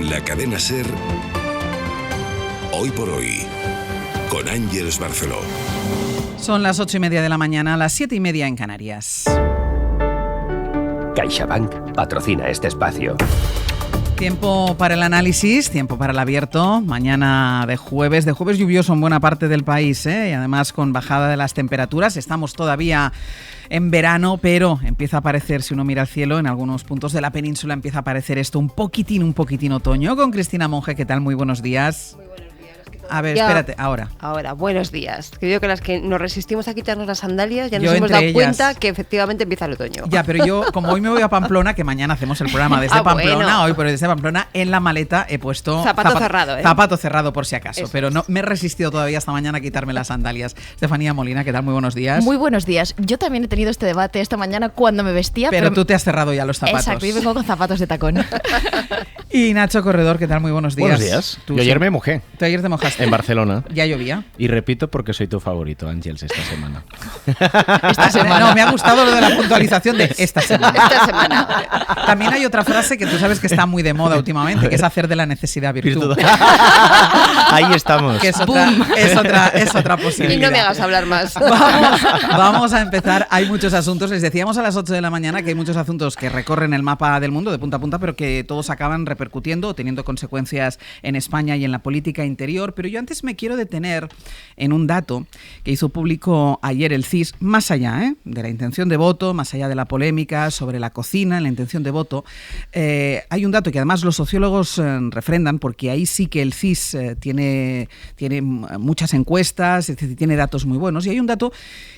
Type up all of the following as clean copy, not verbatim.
En la cadena SER, Hoy por Hoy, con Ángeles Barceló. Son las 8:30 de la mañana, las 7:30 en Canarias. CaixaBank patrocina este espacio. Tiempo para el análisis, tiempo para el abierto. Mañana de jueves lluvioso en buena parte del país, y además con bajada de las temperaturas. Estamos todavía en verano, pero empieza a aparecer, si uno mira al cielo, en algunos puntos de la península empieza a aparecer esto un poquitín otoño. Con Cristina Monge, ¿qué tal? Muy buenos días. Muy buenos días. A ver, espérate, ahora, buenos días. Creo que las que nos resistimos a quitarnos las sandalias ya yo nos hemos dado ellas. Cuenta que efectivamente empieza el otoño. Ya, pero yo, como hoy me voy a Pamplona, que mañana hacemos el programa desde Pamplona, bueno. hoy pero desde Pamplona, en la maleta he puesto zapato cerrado, zapato cerrado por si acaso, Eso pero es. no me he resistido todavía hasta mañana a quitarme las sandalias. Estefanía Molina, ¿qué tal? Muy buenos días. Muy buenos días. Yo también he tenido este debate esta mañana cuando me vestía. Pero tú te has cerrado ya los zapatos. Exacto, yo vengo con zapatos de tacón. Y Nacho Corredor, ¿qué tal? Muy buenos días. Buenos días. Yo ayer me mojé. Tú ayer te mojaste. En Barcelona. Ya llovía. Y repito porque soy tu favorito, Ángeles, esta semana. Esta semana. No, me ha gustado lo de la puntualización de esta semana. Esta semana. También hay otra frase que tú sabes que está muy de moda últimamente, que es hacer de la necesidad virtud. Ahí estamos. Que es otra posibilidad. Y no me hagas hablar más. Vamos a empezar. Hay muchos asuntos. Les decíamos a las 8 de la mañana que hay muchos asuntos que recorren el mapa del mundo de punta a punta, pero que todos acaban repercutiendo o teniendo consecuencias en España y en la política interior. Pero yo antes me quiero detener en un dato que hizo público ayer el CIS, más allá de la intención de voto, más allá de la polémica sobre la cocina, en la intención de voto. Hay un dato que además los sociólogos refrendan, porque ahí sí que el CIS tiene muchas encuestas, es decir, tiene datos muy buenos, y hay un dato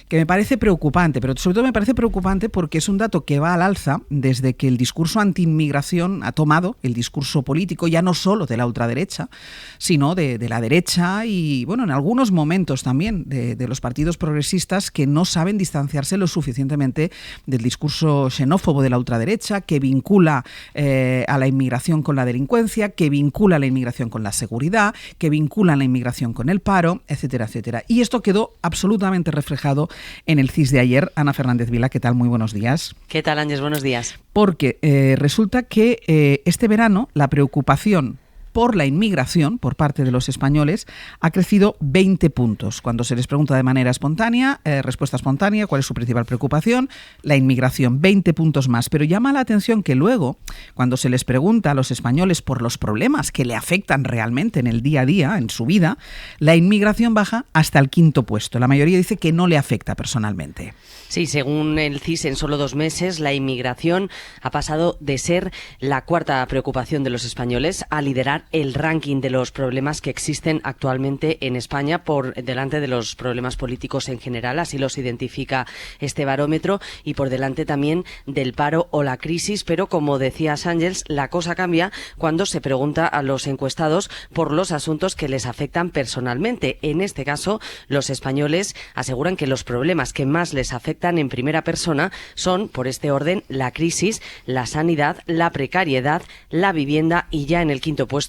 que me parece preocupante, pero sobre todo me parece preocupante porque es un dato que va al alza desde que el discurso anti-inmigración ha tomado el discurso político, ya no solo de la ultraderecha, sino de la derecha y, bueno, en algunos momentos también de los partidos progresistas que no saben distanciarse lo suficientemente del discurso xenófobo de la ultraderecha, que vincula a la inmigración con la delincuencia, que vincula la inmigración con la seguridad, que vincula la inmigración con el paro, etcétera, etcétera. Y esto quedó absolutamente reflejado en el CIS de ayer. Ana Fernández Vila, ¿qué tal? Muy buenos días. ¿Qué tal, Ángeles? Buenos días. Porque resulta que este verano la preocupación por la inmigración por parte de los españoles ha crecido 20 puntos. Cuando se les pregunta de manera espontánea, respuesta espontánea, ¿cuál es su principal preocupación? La inmigración, 20 puntos más. Pero llama la atención que luego, cuando se les pregunta a los españoles por los problemas que le afectan realmente en el día a día, en su vida, la inmigración baja hasta el 5º puesto. La mayoría dice que no le afecta personalmente. Sí, según el CIS, en solo 2 meses, la inmigración ha pasado de ser la 4ª preocupación de los españoles a liderar el ranking de los problemas que existen actualmente en España por delante de los problemas políticos en general, así los identifica este barómetro, y por delante también del paro o la crisis. Pero, como decías, Ángeles, la cosa cambia cuando se pregunta a los encuestados por los asuntos que les afectan personalmente. En este caso, los españoles aseguran que los problemas que más les afectan en primera persona son, por este orden, la crisis, la sanidad, la precariedad, la vivienda y, ya en el 5º puesto,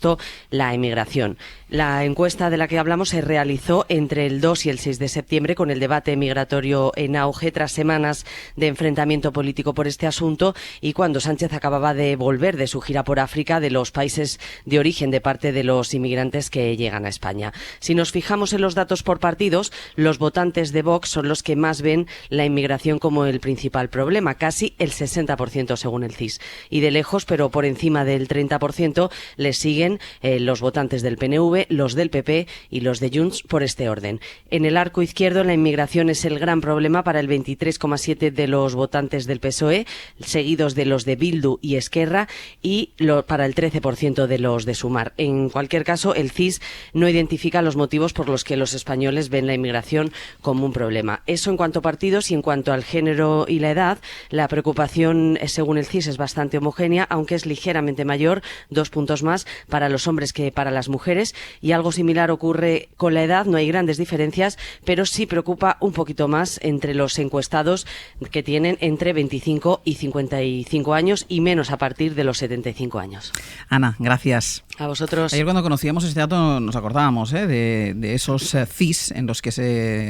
la emigración. La encuesta de la que hablamos se realizó entre el 2 y el 6 de septiembre con el debate migratorio en auge tras semanas de enfrentamiento político por este asunto y cuando Sánchez acababa de volver de su gira por África, de los países de origen de parte de los inmigrantes que llegan a España. Si nos fijamos en los datos por partidos, los votantes de Vox son los que más ven la inmigración como el principal problema, casi el 60% según el CIS. Y de lejos, pero por encima del 30%, les siguen los votantes del PNV, los del PP y los de Junts por este orden. En el arco izquierdo, la inmigración es el gran problema para el 23,7% de los votantes del PSOE, seguidos de los de Bildu y Esquerra, y para el 13% de los de Sumar. En cualquier caso, el CIS no identifica los motivos por los que los españoles ven la inmigración como un problema. Eso en cuanto a partidos, y en cuanto al género y la edad, la preocupación, según el CIS, es bastante homogénea, aunque es ligeramente mayor, 2 puntos más, para los hombres que para las mujeres, y algo similar ocurre con la edad. No hay grandes diferencias, pero sí preocupa un poquito más entre los encuestados que tienen entre 25 y 55 años y menos a partir de los 75 años. Ana, gracias. A vosotros. Ayer cuando conocíamos este dato nos acordábamos de esos CIS en los que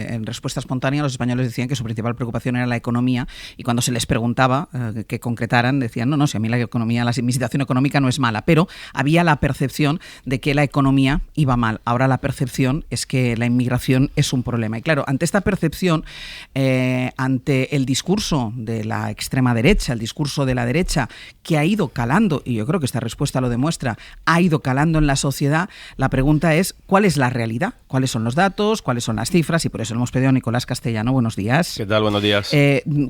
en respuesta espontánea los españoles decían que su principal preocupación era la economía, y cuando se les preguntaba que concretaran decían no, si a mí mi situación económica no es mala, pero había la percepción de que la economía iba mal. Ahora la percepción es que la inmigración es un problema. Y claro, ante esta percepción, ante el discurso de la extrema derecha, el discurso de la derecha que ha ido calando, y yo creo que esta respuesta lo demuestra, ha ido calando en la sociedad, la pregunta es ¿cuál es la realidad? ¿Cuáles son los datos? ¿Cuáles son las cifras? Y por eso le hemos pedido a Nicolás Castellano, buenos días. ¿Qué tal? Buenos días.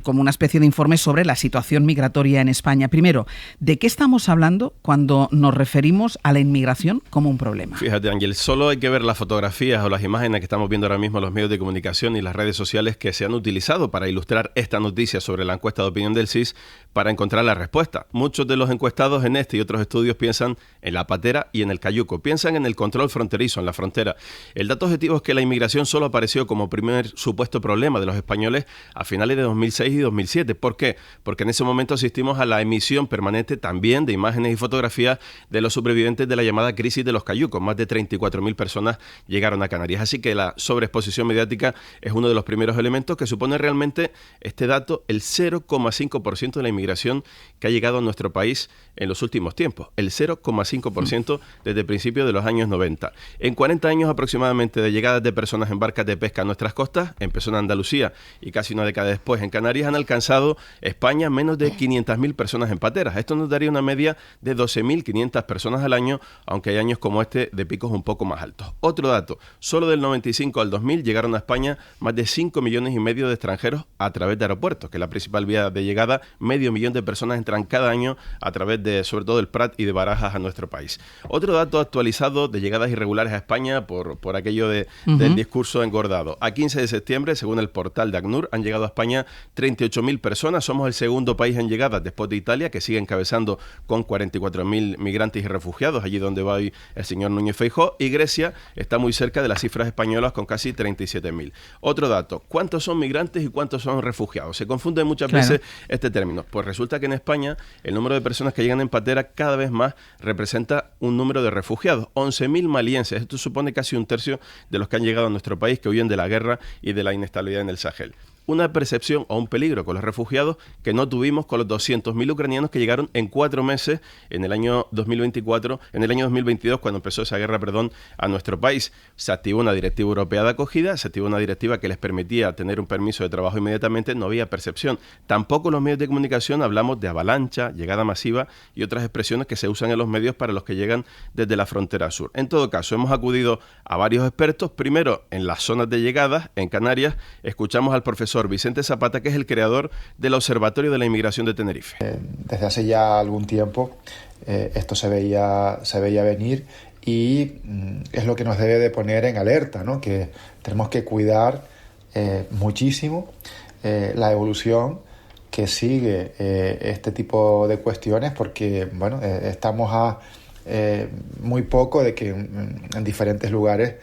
Como una especie de informe sobre la situación migratoria en España. Primero, ¿de qué estamos hablando cuando nos referimos a la inmigración como un problema? Fíjate, Ángel, solo hay que ver las fotografías o las imágenes que estamos viendo ahora mismo en los medios de comunicación y las redes sociales que se han utilizado para ilustrar esta noticia sobre la encuesta de opinión del CIS para encontrar la respuesta. Muchos de los encuestados en este y otros estudios piensan en la patera y en el cayuco, piensan en el control fronterizo, en la frontera. El dato objetivo es que la inmigración solo apareció como primer supuesto problema de los españoles a finales de 2006 y 2007. ¿Por qué? Porque en ese momento asistimos a la emisión permanente también de imágenes y fotografías de los sobrevivientes de la llamada crisis de los cayucos. Más de 34.000 personas llegaron a Canarias. Así que la sobreexposición mediática es uno de los primeros elementos que supone realmente este dato, el 0,5% de la inmigración que ha llegado a nuestro país en los últimos tiempos. El 0,5% desde principios de los años 90. En 40 años aproximadamente de llegadas de personas en barcas de pesca a nuestras costas, empezó en Andalucía y casi una década después en Canarias, han alcanzado España menos de 500.000 personas en pateras. Esto nos daría una media de 12.500 personas al año, aunque hay años como este de picos un poco más altos. Otro dato, solo del 95 al 2000 llegaron a España más de 5,5 millones de extranjeros a través de aeropuertos, que es la principal vía de llegada. 500.000 de personas entran cada año a través de, sobre todo, el Prat y de Barajas a nuestro país. Otro dato actualizado de llegadas irregulares a España por aquello del discurso engordado. A 15 de septiembre, según el portal de ACNUR, han llegado a España 38.000 personas. Somos el segundo país en llegadas después de Italia, que sigue encabezando con 44.000 migrantes y refugiados, allí donde va hoy el señor Núñez Feijóo, y Grecia está muy cerca de las cifras españolas con casi 37.000. Otro dato, ¿cuántos son migrantes y cuántos son refugiados? Se confunde muchas veces este término. Pues resulta que en España el número de personas que llegan en patera cada vez más representa un número de refugiados, 11.000 malienses. Esto supone casi un tercio de los que han llegado a nuestro país, que huyen de la guerra y de la inestabilidad en el Sahel. Una percepción o un peligro con los refugiados que no tuvimos con los 200.000 ucranianos que llegaron en 4 meses en el año 2022, cuando empezó esa guerra, a nuestro país. Se activó una directiva europea de acogida, se activó una directiva que les permitía tener un permiso de trabajo inmediatamente, no había percepción. Tampoco en los medios de comunicación hablamos de avalancha, llegada masiva y otras expresiones que se usan en los medios para los que llegan desde la frontera sur. En todo caso, hemos acudido a varios expertos, primero en las zonas de llegadas, en Canarias. Escuchamos al profesor Vicente Zapata, que es el creador del Observatorio de la Inmigración de Tenerife. Desde hace ya algún tiempo esto se veía venir y es lo que nos debe de poner en alerta, ¿no? Que tenemos que cuidar muchísimo la evolución que sigue este tipo de cuestiones, porque estamos a muy poco de que en diferentes lugares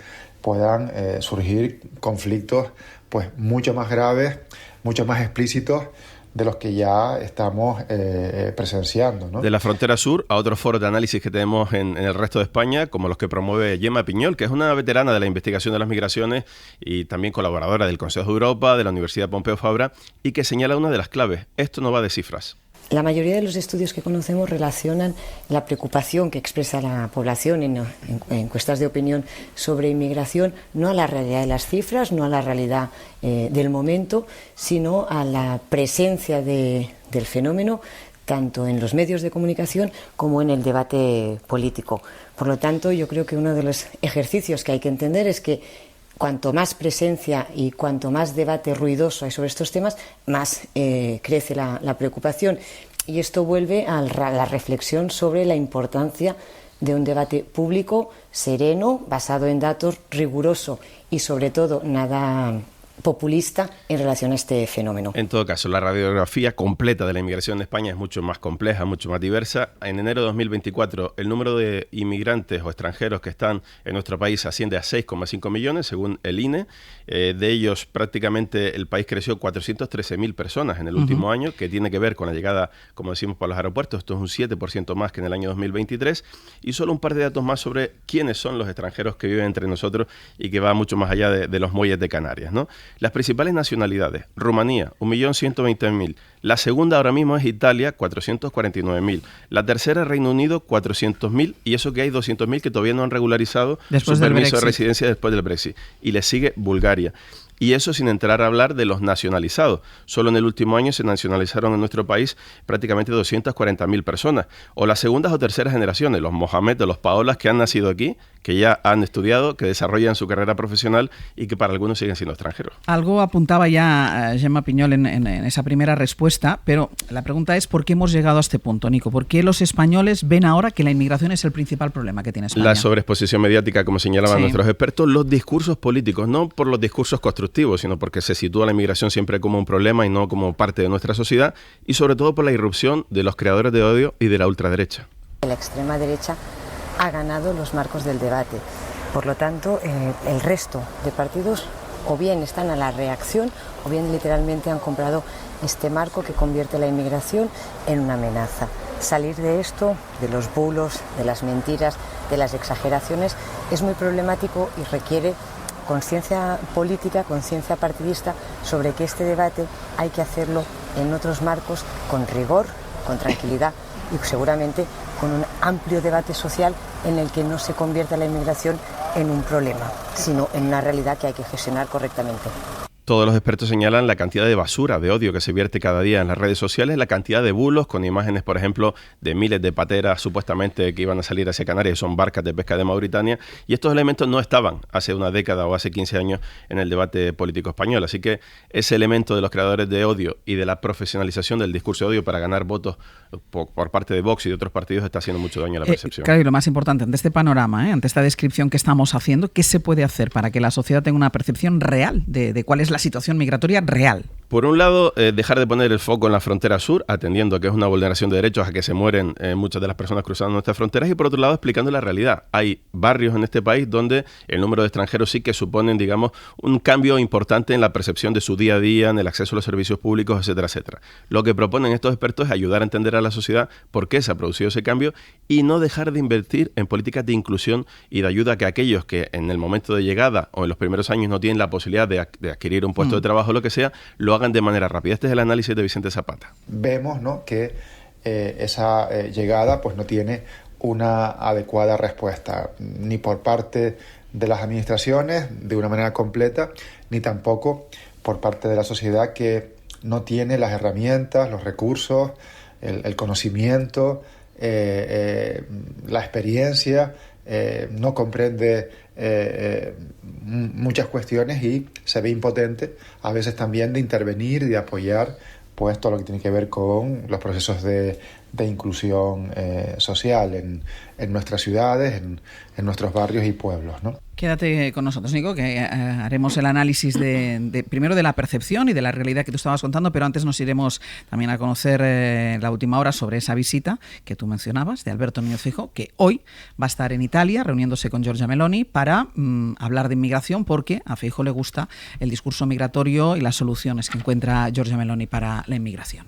puedan surgir conflictos pues mucho más graves, mucho más explícitos de los que ya estamos presenciando, ¿no? De la frontera sur a otros foros de análisis que tenemos en el resto de España, como los que promueve Gemma Piñol, que es una veterana de la investigación de las migraciones y también colaboradora del Consejo de Europa, de la Universidad Pompeu Fabra, y que señala una de las claves. Esto no va de cifras. La mayoría de los estudios que conocemos relacionan la preocupación que expresa la población en encuestas de opinión sobre inmigración no a la realidad de las cifras, no a la realidad del momento, sino a la presencia del fenómeno tanto en los medios de comunicación como en el debate político. Por lo tanto, yo creo que uno de los ejercicios que hay que entender es que cuanto más presencia y cuanto más debate ruidoso hay sobre estos temas, más crece la preocupación. Y esto vuelve a la reflexión sobre la importancia de un debate público, sereno, basado en datos, riguroso y sobre todo nada populista en relación a este fenómeno. En todo caso, la radiografía completa de la inmigración en España es mucho más compleja, mucho más diversa. En enero de 2024, el número de inmigrantes o extranjeros que están en nuestro país asciende a 6,5 millones, según el INE. De ellos, prácticamente el país creció 413.000 personas en el último año, que tiene que ver con la llegada, como decimos, por los aeropuertos. Esto es un 7% más que en el año 2023. Y solo un par de datos más sobre quiénes son los extranjeros que viven entre nosotros y que va mucho más allá de los muelles de Canarias, ¿no? Las principales nacionalidades: Rumanía, 1.120.000. La segunda ahora mismo es Italia, 449.000. La tercera, Reino Unido, 400.000. Y eso que hay 200.000 que todavía no han regularizado su permiso de residencia después del Brexit. Y le sigue Bulgaria. Y eso sin entrar a hablar de los nacionalizados. Solo en el último año se nacionalizaron en nuestro país prácticamente 240.000 personas. O las segundas o terceras generaciones, los Mohamed o los Paolas que han nacido aquí, que ya han estudiado, que desarrollan su carrera profesional y que para algunos siguen siendo extranjeros. Algo apuntaba ya Gemma Piñol en esa primera respuesta, pero la pregunta es ¿por qué hemos llegado a este punto, Nico? ¿Por qué los españoles ven ahora que la inmigración es el principal problema que tiene España? La sobreexposición mediática, como señalaban nuestros expertos, los discursos políticos, no por los discursos constructivos, sino porque se sitúa la inmigración siempre como un problema y no como parte de nuestra sociedad, y sobre todo por la irrupción de los creadores de odio y de la ultraderecha. La extrema derecha ha ganado los marcos del debate. Por lo tanto, el resto de partidos o bien están a la reacción o bien literalmente han comprado este marco que convierte la inmigración en una amenaza. Salir de esto, de los bulos, de las mentiras, de las exageraciones, es muy problemático y requiere conciencia política, conciencia partidista sobre que este debate hay que hacerlo en otros marcos con rigor, con tranquilidad y seguramente con un amplio debate social en el que no se convierta la inmigración en un problema, sino en una realidad que hay que gestionar correctamente. Todos los expertos señalan la cantidad de basura, de odio que se vierte cada día en las redes sociales, la cantidad de bulos con imágenes, por ejemplo, de miles de pateras supuestamente que iban a salir hacia Canarias, son barcas de pesca de Mauritania, y estos elementos no estaban hace una década o hace 15 años en el debate político español. Así que ese elemento de los creadores de odio y de la profesionalización del discurso de odio para ganar votos por parte de Vox y de otros partidos está haciendo mucho daño a la percepción. Claro, y lo más importante, ante este panorama, ante esta descripción que estamos haciendo, ¿qué se puede hacer para que la sociedad tenga una percepción real de cuál es la situación migratoria real? Por un lado, dejar de poner el foco en la frontera sur, atendiendo que es una vulneración de derechos a que se mueren muchas de las personas cruzando nuestras fronteras, y por otro lado, explicando la realidad. Hay barrios en este país donde el número de extranjeros sí que suponen, digamos, un cambio importante en la percepción de su día a día, en el acceso a los servicios públicos, etcétera, etcétera. Lo que proponen estos expertos es ayudar a entender a la sociedad por qué se ha producido ese cambio y no dejar de invertir en políticas de inclusión y de ayuda a que aquellos que en el momento de llegada o en los primeros años no tienen la posibilidad de adquirir un puesto de trabajo o lo que sea, lo hagan de manera rápida. Este es el análisis de Vicente Zapata. Vemos, ¿no?, que esa llegada pues no tiene una adecuada respuesta, ni por parte de las administraciones de una manera completa, ni tampoco por parte de la sociedad, que no tiene las herramientas, los recursos, el conocimiento, la experiencia, no comprende muchas cuestiones y se ve impotente a veces también de intervenir y de apoyar pues todo lo que tiene que ver con los procesos de inclusión social en nuestras ciudades, en nuestros barrios y pueblos, ¿no? Quédate con nosotros, Nico, que haremos el análisis primero de la percepción y de la realidad que tú estabas contando, pero antes nos iremos también a conocer la última hora sobre esa visita que tú mencionabas de Alberto Núñez Feijóo, que hoy va a estar en Italia reuniéndose con Giorgia Meloni para hablar de inmigración, porque a Feijóo le gusta el discurso migratorio y las soluciones que encuentra Giorgia Meloni para la inmigración.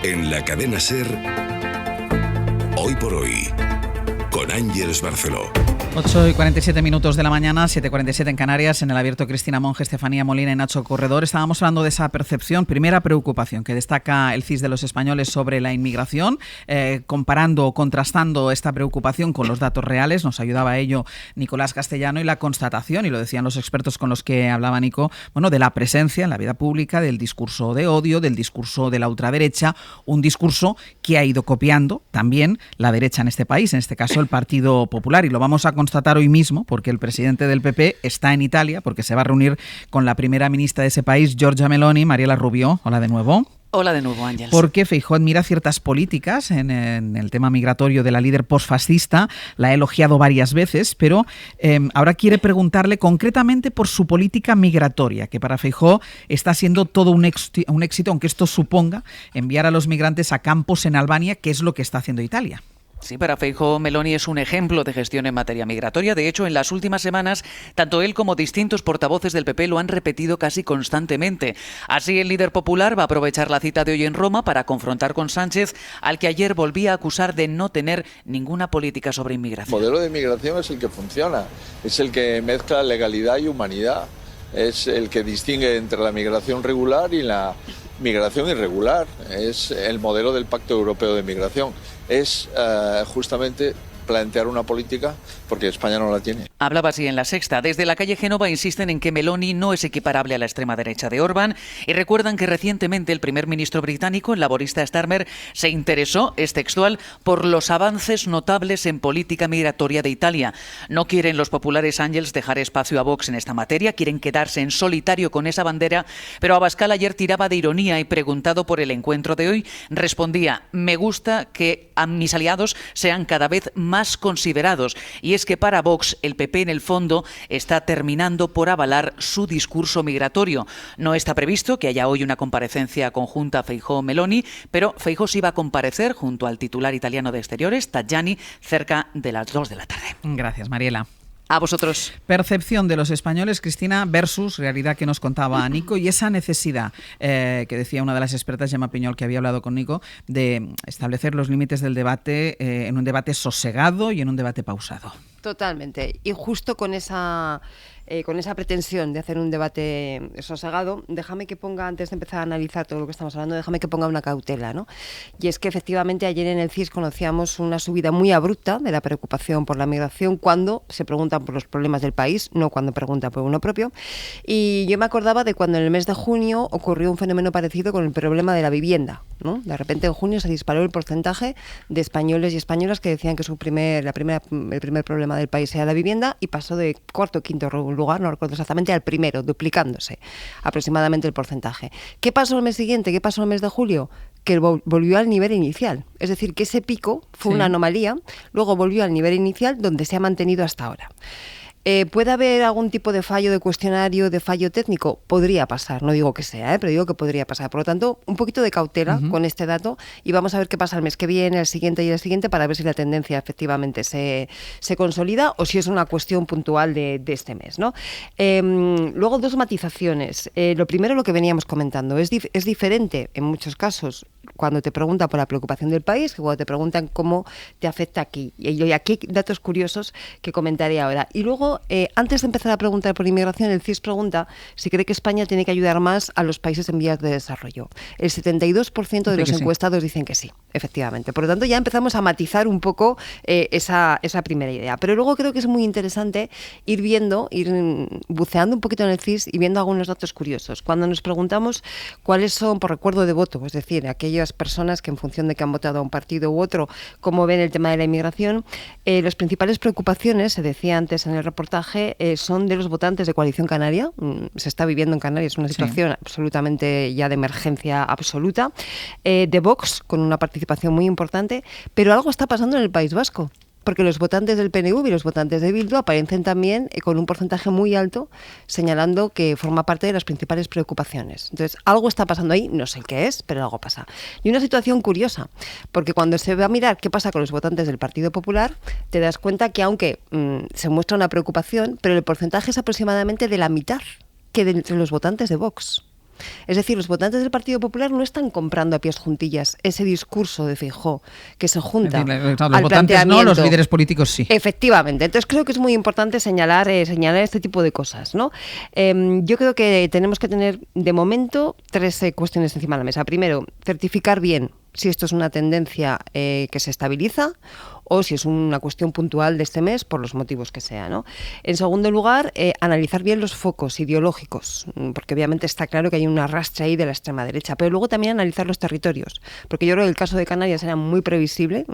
En la cadena SER, Hoy por Hoy, con Ángeles Barceló. 8:47 de la mañana, 7:47 en Canarias. En el abierto, Cristina Monge, Estefanía Molina y Nacho Corredor. Estábamos hablando de esa percepción, primera preocupación que destaca el CIS de los españoles sobre la inmigración, comparando o contrastando esta preocupación con los datos reales. Nos ayudaba a ello Nicolás Castellano, y la constatación, y lo decían los expertos con los que hablaba Nico, bueno, de la presencia en la vida pública del discurso de odio, del discurso de la ultraderecha, un discurso que ha ido copiando también la derecha en este país, en este caso el Partido Popular, y lo vamos a constatar hoy mismo porque el presidente del PP está en Italia, porque se va a reunir con la primera ministra de ese país, Giorgia Meloni. Mariela Rubio, hola de nuevo. Hola de nuevo, Ángeles. Porque Feijóo admira ciertas políticas en el tema migratorio de la líder postfascista, la ha elogiado varias veces, pero ahora quiere preguntarle concretamente por su política migratoria, que para Feijóo está siendo todo un éxito, aunque esto suponga enviar a los migrantes a campos en Albania, que es lo que está haciendo Italia. Sí, para Feijóo, Meloni es un ejemplo de gestión en materia migratoria. De hecho, en las últimas semanas, tanto él como distintos portavoces del PP lo han repetido casi constantemente. Así, el líder popular va a aprovechar la cita de hoy en Roma para confrontar con Sánchez, al que ayer volvía a acusar de no tener ninguna política sobre inmigración. El modelo de inmigración es el que funciona, es el que mezcla legalidad y humanidad, es el que distingue entre la migración regular y la migración irregular, es el modelo del Pacto Europeo de Migración. Es justamente plantear una política porque España no la tiene. Hablaba así en La Sexta. Desde la calle Génova insisten en que Meloni no es equiparable a la extrema derecha de Orbán y recuerdan que recientemente el primer ministro británico, el laborista Starmer, se interesó, es textual, por los avances notables en política migratoria de Italia. No quieren los populares, Ángeles, dejar espacio a Vox en esta materia, quieren quedarse en solitario con esa bandera, pero Abascal ayer tiraba de ironía y, preguntado por el encuentro de hoy, respondía: me gusta que a mis aliados sean cada vez más considerados. Y es que para Vox el PP en el fondo está terminando por avalar su discurso migratorio. No está previsto que haya hoy una comparecencia conjunta Feijóo-Meloni, pero Feijóo sí va a comparecer junto al titular italiano de Exteriores, Tajani, cerca de las 2 de la tarde. Gracias, Mariela. A vosotros. Percepción de los españoles, Cristina, versus realidad que nos contaba Nico, y esa necesidad que decía una de las expertas, Gemma Piñol, que había hablado con Nico, de establecer los límites del debate en un debate sosegado y en un debate pausado. Totalmente. Y justo con esa pretensión de hacer un debate sosegado, déjame que ponga, antes de empezar a analizar todo lo que estamos hablando, déjame que ponga una cautela, ¿no? Y es que efectivamente ayer en el CIS conocíamos una subida muy abrupta de la preocupación por la migración cuando se preguntan por los problemas del país, no cuando preguntan por uno propio. Y yo me acordaba de cuando en el mes de junio ocurrió un fenómeno parecido con el problema de la vivienda, ¿no? De repente en junio se disparó el porcentaje de españoles y españolas que decían que el primer problema del país era la vivienda, y pasó de cuarto o quinto lugar, no recuerdo exactamente, al primero, duplicándose aproximadamente el porcentaje. ¿Qué pasó el mes siguiente? ¿Qué pasó el mes de julio? Que volvió al nivel inicial. Es decir, que ese pico fue una anomalía, luego volvió al nivel inicial donde se ha mantenido hasta ahora. ¿Puede haber algún tipo de fallo de cuestionario, de fallo técnico? Podría pasar, no digo que sea, pero digo que podría pasar. Por lo tanto, un poquito de cautela con este dato, y vamos a ver qué pasa el mes que viene, el siguiente y el siguiente, para ver si la tendencia efectivamente se consolida o si es una cuestión puntual de este mes, ¿no? Luego, dos matizaciones. Lo primero, lo que veníamos comentando, es diferente en muchos casos cuando te preguntan por la preocupación del país que cuando te preguntan cómo te afecta aquí. Y aquí hay datos curiosos que comentaré ahora. Y luego, antes de empezar a preguntar por inmigración, el CIS pregunta si cree que España tiene que ayudar más a los países en vías de desarrollo. El 72% de los encuestados dicen que sí, efectivamente. Por lo tanto, ya empezamos a matizar un poco esa primera idea. Pero luego creo que es muy interesante ir buceando un poquito en el CIS y viendo algunos datos curiosos. Cuando nos preguntamos cuáles son, por recuerdo de voto, es decir, aquellas personas que en función de que han votado a un partido u otro, cómo ven el tema de la inmigración, las principales preocupaciones, se decía antes en el reportaje, son de los votantes de Coalición Canaria. Se está viviendo en Canarias una situación absolutamente ya de emergencia absoluta, de Vox, con una participación muy importante, pero algo está pasando en el País Vasco, porque los votantes del PNV y los votantes de Bildu aparecen también con un porcentaje muy alto, señalando que forma parte de las principales preocupaciones. Entonces, algo está pasando ahí, no sé qué es, pero algo pasa. Y una situación curiosa, porque cuando se va a mirar qué pasa con los votantes del Partido Popular, te das cuenta que aunque se muestra una preocupación, pero el porcentaje es aproximadamente de la mitad que de entre los votantes de Vox. Es decir, los votantes del Partido Popular no están comprando a pies juntillas ese discurso de Feijóo que se junta Es decir, los al votantes no, los planteamiento. líderes políticos sí. Efectivamente. Entonces creo que es muy importante señalar este tipo de cosas, ¿no? Yo creo que tenemos que tener, de momento, 3 cuestiones encima de la mesa. Primero, certificar bien si esto es una tendencia que se estabiliza o si es una cuestión puntual de este mes por los motivos que sea, ¿no? En segundo lugar, analizar bien los focos ideológicos, porque obviamente está claro que hay un arrastre ahí de la extrema derecha, pero luego también analizar los territorios, porque yo creo que el caso de Canarias era muy previsible,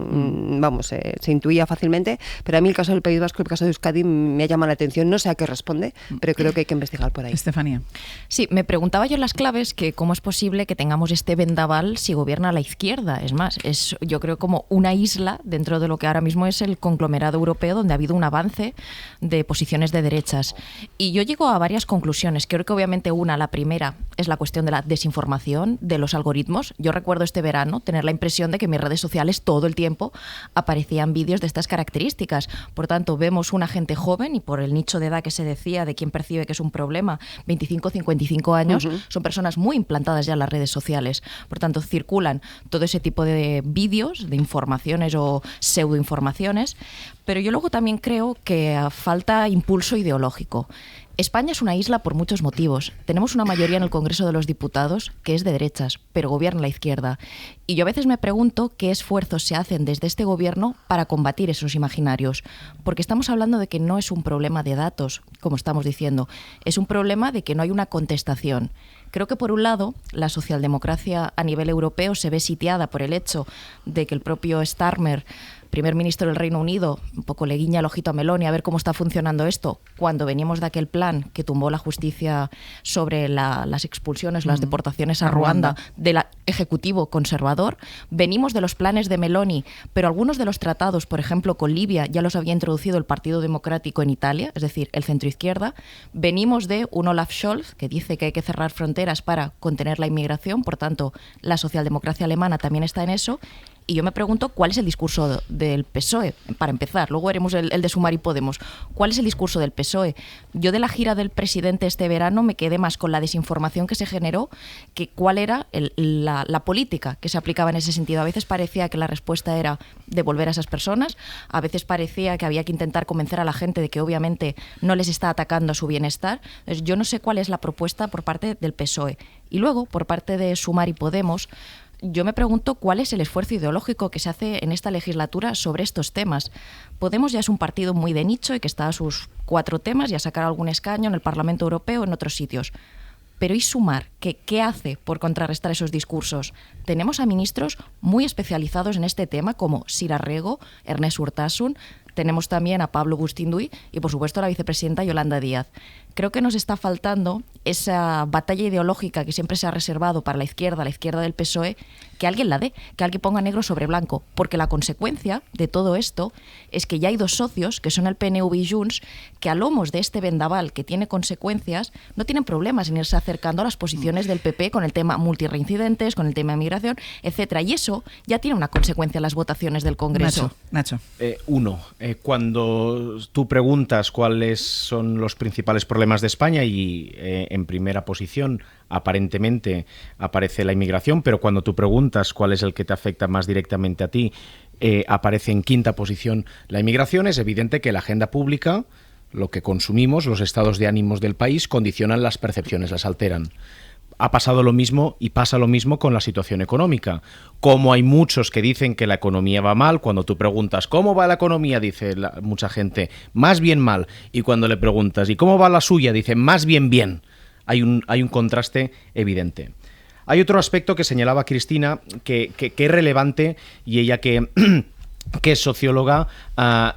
se intuía fácilmente, pero a mí el caso del País Vasco, el caso de Euskadi me ha llamado la atención, no sé a qué responde, pero creo que hay que investigar por ahí. Estefanía. Sí, me preguntaba yo en las claves que cómo es posible que tengamos este vendaval si gobierna la izquierda. Es más, es yo creo como una isla dentro de lo que ahora mismo es el conglomerado europeo donde ha habido un avance de posiciones de derechas. Y yo llego a varias conclusiones. Creo que obviamente la primera es la cuestión de la desinformación, de los algoritmos. Yo recuerdo este verano tener la impresión de que en mis redes sociales todo el tiempo aparecían vídeos de estas características. Por tanto, vemos una gente joven y por el nicho de edad que se decía de quién percibe que es un problema, 25-55 años, son personas muy implantadas ya en las redes sociales. Por tanto, circulan todo ese tipo de vídeos, de informaciones o pseudoinformaciones, pero yo luego también creo que falta impulso ideológico. España es una isla por muchos motivos. Tenemos una mayoría en el Congreso de los Diputados que es de derechas, pero gobierna la izquierda. Y yo a veces me pregunto qué esfuerzos se hacen desde este gobierno para combatir esos imaginarios. Porque estamos hablando de que no es un problema de datos, como estamos diciendo. Es un problema de que no hay una contestación. Creo que, por un lado, la socialdemocracia a nivel europeo se ve sitiada por el hecho de que el propio Starmer, primer ministro del Reino Unido, un poco le guiña el ojito a Meloni a ver cómo está funcionando esto, cuando venimos de aquel plan que tumbó la justicia sobre las expulsiones, las deportaciones a Ruanda del Ejecutivo conservador. Venimos de los planes de Meloni, pero algunos de los tratados, por ejemplo, con Libia, ya los había introducido el Partido Democrático en Italia, es decir, el centroizquierda. Venimos de un Olaf Scholz que dice que hay que cerrar fronteras para contener la inmigración, por tanto, la socialdemocracia alemana también está en eso. Y yo me pregunto cuál es el discurso del PSOE, para empezar. Luego haremos el de Sumar y Podemos. ¿Cuál es el discurso del PSOE? Yo de la gira del presidente este verano me quedé más con la desinformación que se generó que cuál era la política que se aplicaba en ese sentido. A veces parecía que la respuesta era devolver a esas personas, a veces parecía que había que intentar convencer a la gente de que obviamente no les está atacando a su bienestar. Entonces, yo no sé cuál es la propuesta por parte del PSOE. Y luego, por parte de Sumar y Podemos, yo me pregunto cuál es el esfuerzo ideológico que se hace en esta legislatura sobre estos temas. Podemos ya es un partido muy de nicho y que está a sus 4 temas y a sacar algún escaño en el Parlamento Europeo o en otros sitios. Pero ¿y Sumar? ¿Qué hace por contrarrestar esos discursos? Tenemos a ministros muy especializados en este tema como Sira Rego, Ernest Urtasun, tenemos también a Pablo Bustinduy y, por supuesto, a la vicepresidenta Yolanda Díaz. Creo que nos está faltando esa batalla ideológica que siempre se ha reservado para la izquierda del PSOE, que alguien la dé, que alguien ponga negro sobre blanco, porque la consecuencia de todo esto es que ya hay 2 socios, que son el PNV y Junts, que a lomos de este vendaval que tiene consecuencias, no tienen problemas en irse acercando a las posiciones del PP con el tema multireincidentes, con el tema de migración, etcétera. Y eso ya tiene una consecuencia en las votaciones del Congreso. Nacho. Cuando tú preguntas cuáles son los principales problemas de España y en primera posición aparentemente aparece la inmigración, pero cuando tú preguntas cuál es el que te afecta más directamente a ti, aparece en quinta posición la inmigración. Es evidente que la agenda pública, lo que consumimos, los estados de ánimos del país, condicionan las percepciones, las alteran. Ha pasado lo mismo y pasa lo mismo con la situación económica. Como hay muchos que dicen que la economía va mal, cuando tú preguntas ¿cómo va la economía? Dice mucha gente, más bien mal. Y cuando le preguntas ¿y cómo va la suya? Dice más bien bien. Hay un contraste evidente. Hay otro aspecto que señalaba Cristina que es relevante y ella que es socióloga,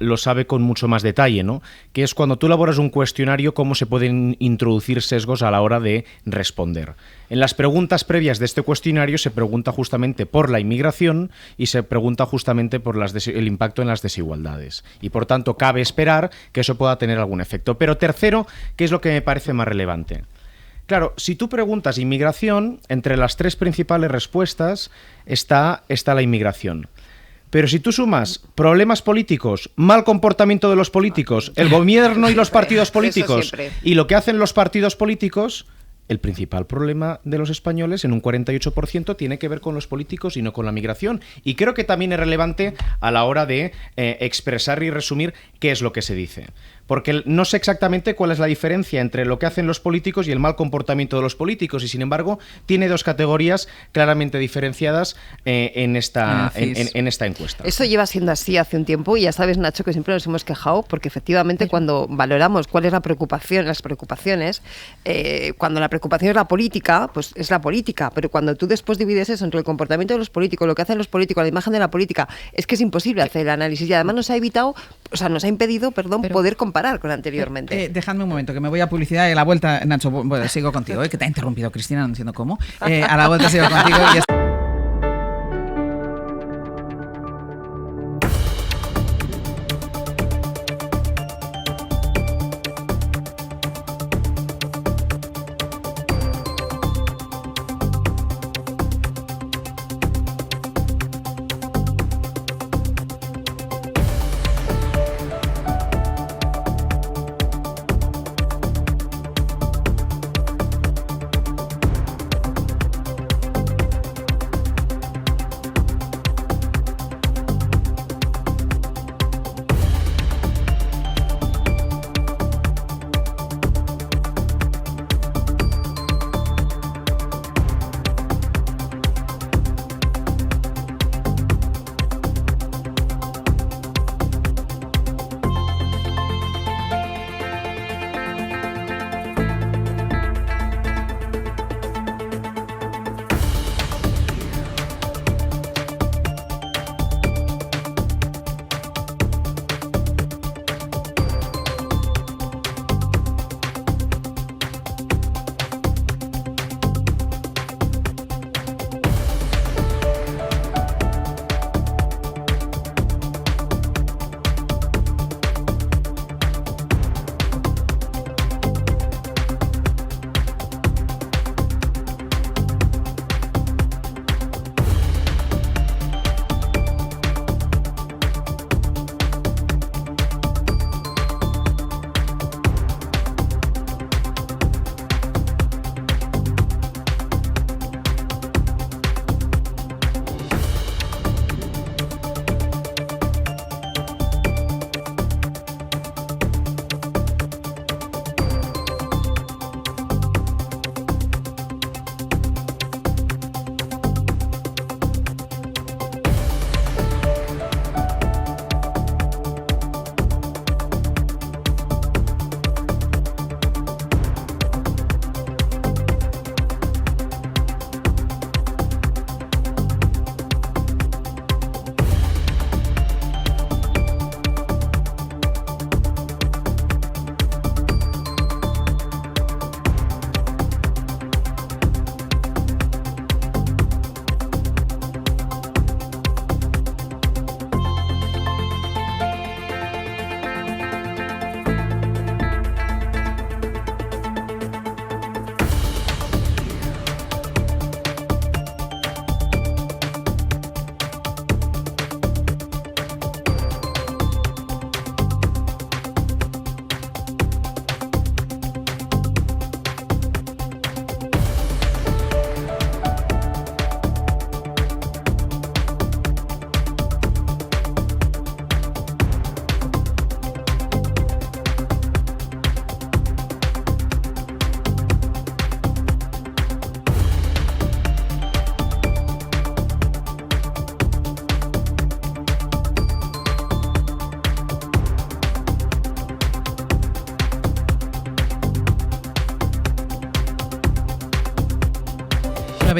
lo sabe con mucho más detalle, ¿no? Que es cuando tú elaboras un cuestionario, cómo se pueden introducir sesgos a la hora de responder. En las preguntas previas de este cuestionario se pregunta justamente por la inmigración y se pregunta justamente por el impacto en las desigualdades. Y por tanto cabe esperar que eso pueda tener algún efecto. Pero tercero, ¿qué es lo que me parece más relevante? Claro, si tú preguntas inmigración, entre las 3 principales respuestas está la inmigración. Pero si tú sumas problemas políticos, mal comportamiento de los políticos, el gobierno y los partidos políticos y lo que hacen los partidos políticos, el principal problema de los españoles, en un 48%, tiene que ver con los políticos y no con la migración. Y creo que también es relevante a la hora de expresar y resumir qué es lo que se dice. Porque no sé exactamente cuál es la diferencia entre lo que hacen los políticos y el mal comportamiento de los políticos, y sin embargo tiene dos categorías claramente diferenciadas en esta encuesta. Eso lleva siendo así hace un tiempo, y ya sabes, Nacho, que siempre nos hemos quejado, porque efectivamente cuando valoramos cuál es la preocupación, las preocupaciones, cuando la preocupación es la política, pues es la política, pero cuando tú después divides eso entre el comportamiento de los políticos, lo que hacen los políticos, la imagen de la política, es que es imposible hacer el análisis, y además nos ha impedido poder comparar con anteriormente. Dejadme un momento, que me voy a publicidad, y a la vuelta, Nacho, sigo contigo, que te ha interrumpido Cristina, no entiendo cómo. A la vuelta sigo contigo y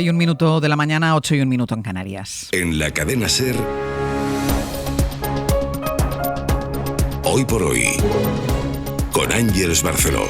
y 1 minuto de la mañana, 8 y 1 minuto en Canarias. En la cadena SER, Hoy por Hoy, con Ángeles Barceló.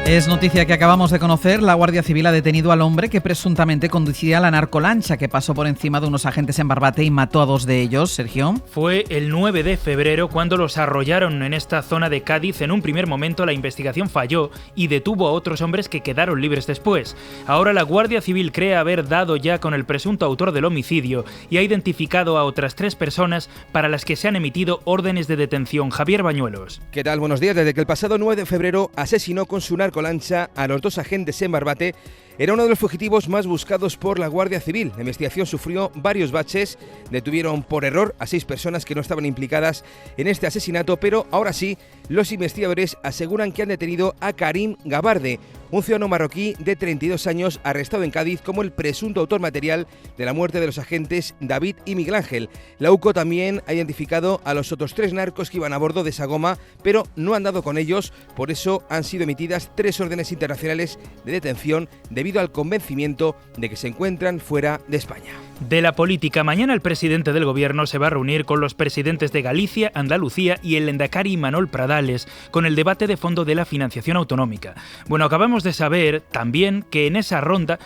Es noticia que acabamos de conocer. La Guardia Civil ha detenido al hombre que presuntamente conducía la narcolancha que pasó por encima de unos agentes en Barbate y mató a 2 de ellos. Sergio. Fue el 9 de febrero cuando los arrollaron en esta zona de Cádiz. En un primer momento la investigación falló y detuvo a otros hombres que quedaron libres después. Ahora la Guardia Civil cree haber dado ya con el presunto autor del homicidio y ha identificado a otras 3 personas para las que se han emitido órdenes de detención. Javier Bañuelos. ¿Qué tal? Buenos días. Desde que el pasado 9 de febrero asesinó con su narcolancha Alcolancha a los 2 agentes en Barbate, era uno de los fugitivos más buscados por la Guardia Civil. La investigación sufrió varios baches, detuvieron por error a 6 personas que no estaban implicadas en este asesinato, pero ahora sí, los investigadores aseguran que han detenido a Karim Gabarde, un ciudadano marroquí de 32 años arrestado en Cádiz como el presunto autor material de la muerte de los agentes David y Miguel Ángel. La UCO también ha identificado a los otros 3 narcos que iban a bordo de esa goma, pero no han dado con ellos, por eso han sido emitidas 3 órdenes internacionales de detención debido al convencimiento de que se encuentran fuera de España. De la política, mañana el presidente del gobierno se va a reunir con los presidentes de Galicia, Andalucía y el Lehendakari Imanol Pradales con el debate de fondo de la financiación autonómica. Bueno, acabamos de saber también que en esa ronda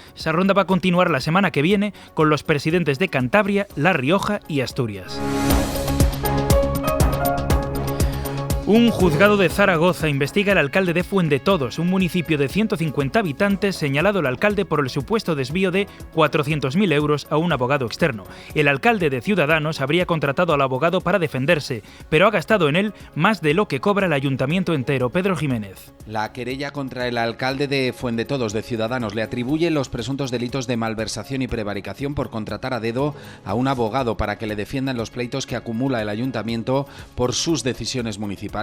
va a continuar la semana que viene con los presidentes de Cantabria, La Rioja y Asturias. Un juzgado de Zaragoza investiga al alcalde de Fuendetodos, un municipio de 150 habitantes, señalado el alcalde por el supuesto desvío de 400.000 euros a un abogado externo. El alcalde de Ciudadanos habría contratado al abogado para defenderse, pero ha gastado en él más de lo que cobra el ayuntamiento entero. Pedro Jiménez. La querella contra el alcalde de Fuendetodos de Ciudadanos le atribuye los presuntos delitos de malversación y prevaricación por contratar a dedo a un abogado para que le defiendan los pleitos que acumula el ayuntamiento por sus decisiones municipales.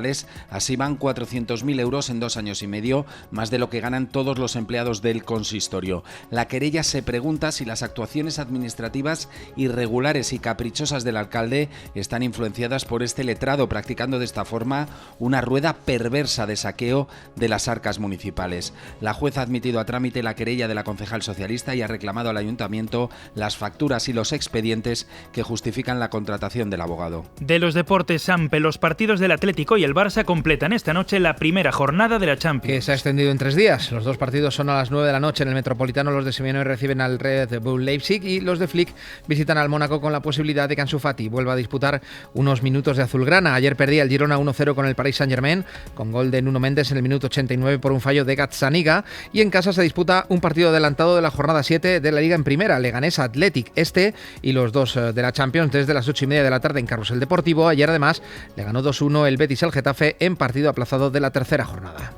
Así van 400.000 euros en 2 años y medio, más de lo que ganan todos los empleados del consistorio. La querella se pregunta si las actuaciones administrativas irregulares y caprichosas del alcalde están influenciadas por este letrado, practicando de esta forma una rueda perversa de saqueo de las arcas municipales. La juez ha admitido a trámite la querella de la concejal socialista y ha reclamado al ayuntamiento las facturas y los expedientes que justifican la contratación del abogado. De los deportes, Sampe, los partidos del Atlético y el Barça completan esta noche la primera jornada de la Champions. Que se ha extendido en 3 días. Los 2 partidos son a las 9 de la noche en el Metropolitano. Los de Simeone reciben al Red Bull Leipzig y los de Flick visitan al Mónaco con la posibilidad de que Ansu Fati vuelva a disputar unos minutos de azulgrana. Ayer perdía el Girona 1-0 con el Paris Saint-Germain, con gol de Nuno Mendes en el minuto 89 por un fallo de Gazzaniga, y en casa se disputa un partido adelantado de la jornada 7 de la Liga en Primera, Leganés Athletic y los 2 de la Champions desde las 8:30 de la tarde en Carrusel Deportivo. Ayer además le ganó 2-1 el Betis al Getafe en partido aplazado de la tercera jornada.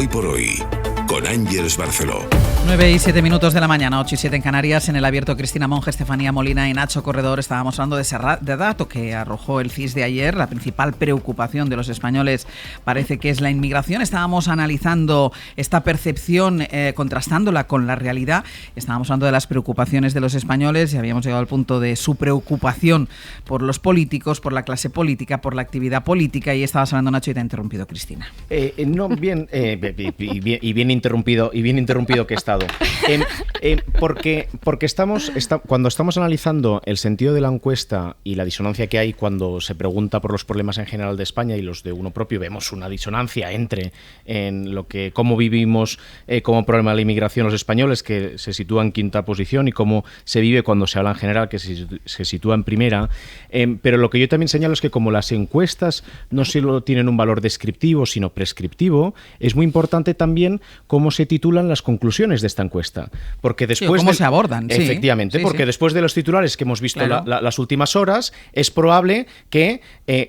Hoy por hoy, con Ángeles Barceló. 9:07 de la mañana, 8:07 en Canarias. En el abierto, Cristina Monge, Estefanía Molina y Nacho Corredor estábamos hablando de ese dato que arrojó el CIS de ayer. La principal preocupación de los españoles parece que es la inmigración. Estábamos analizando esta percepción, contrastándola con la realidad. Estábamos hablando de las preocupaciones de los españoles y habíamos llegado al punto de su preocupación por los políticos, por la clase política, por la actividad política. Y estabas hablando, Nacho, y te ha interrumpido Cristina. No, bien, y bien interrumpido que he estado. Porque cuando estamos analizando el sentido de la encuesta y la disonancia que hay cuando se pregunta por los problemas en general de España y los de uno propio, vemos una disonancia cómo vivimos como problema de la inmigración los españoles, que se sitúa en quinta posición, y cómo se vive cuando se habla en general, que se sitúa en primera. Pero lo que yo también señalo es que como las encuestas no solo tienen un valor descriptivo, sino prescriptivo, es muy importante también cómo se titulan las conclusiones de esta encuesta, porque después cómo se abordan. Efectivamente, porque después de los titulares que hemos visto las últimas horas, es probable que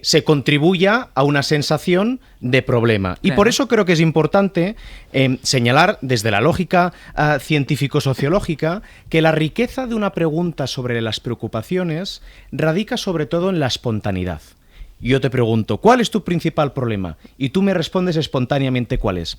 se contribuya a una sensación de problema. Y por eso creo que es importante señalar desde la lógica científico-sociológica que la riqueza de una pregunta sobre las preocupaciones radica sobre todo en la espontaneidad. Yo te pregunto, ¿cuál es tu principal problema? Y tú me respondes espontáneamente cuál es.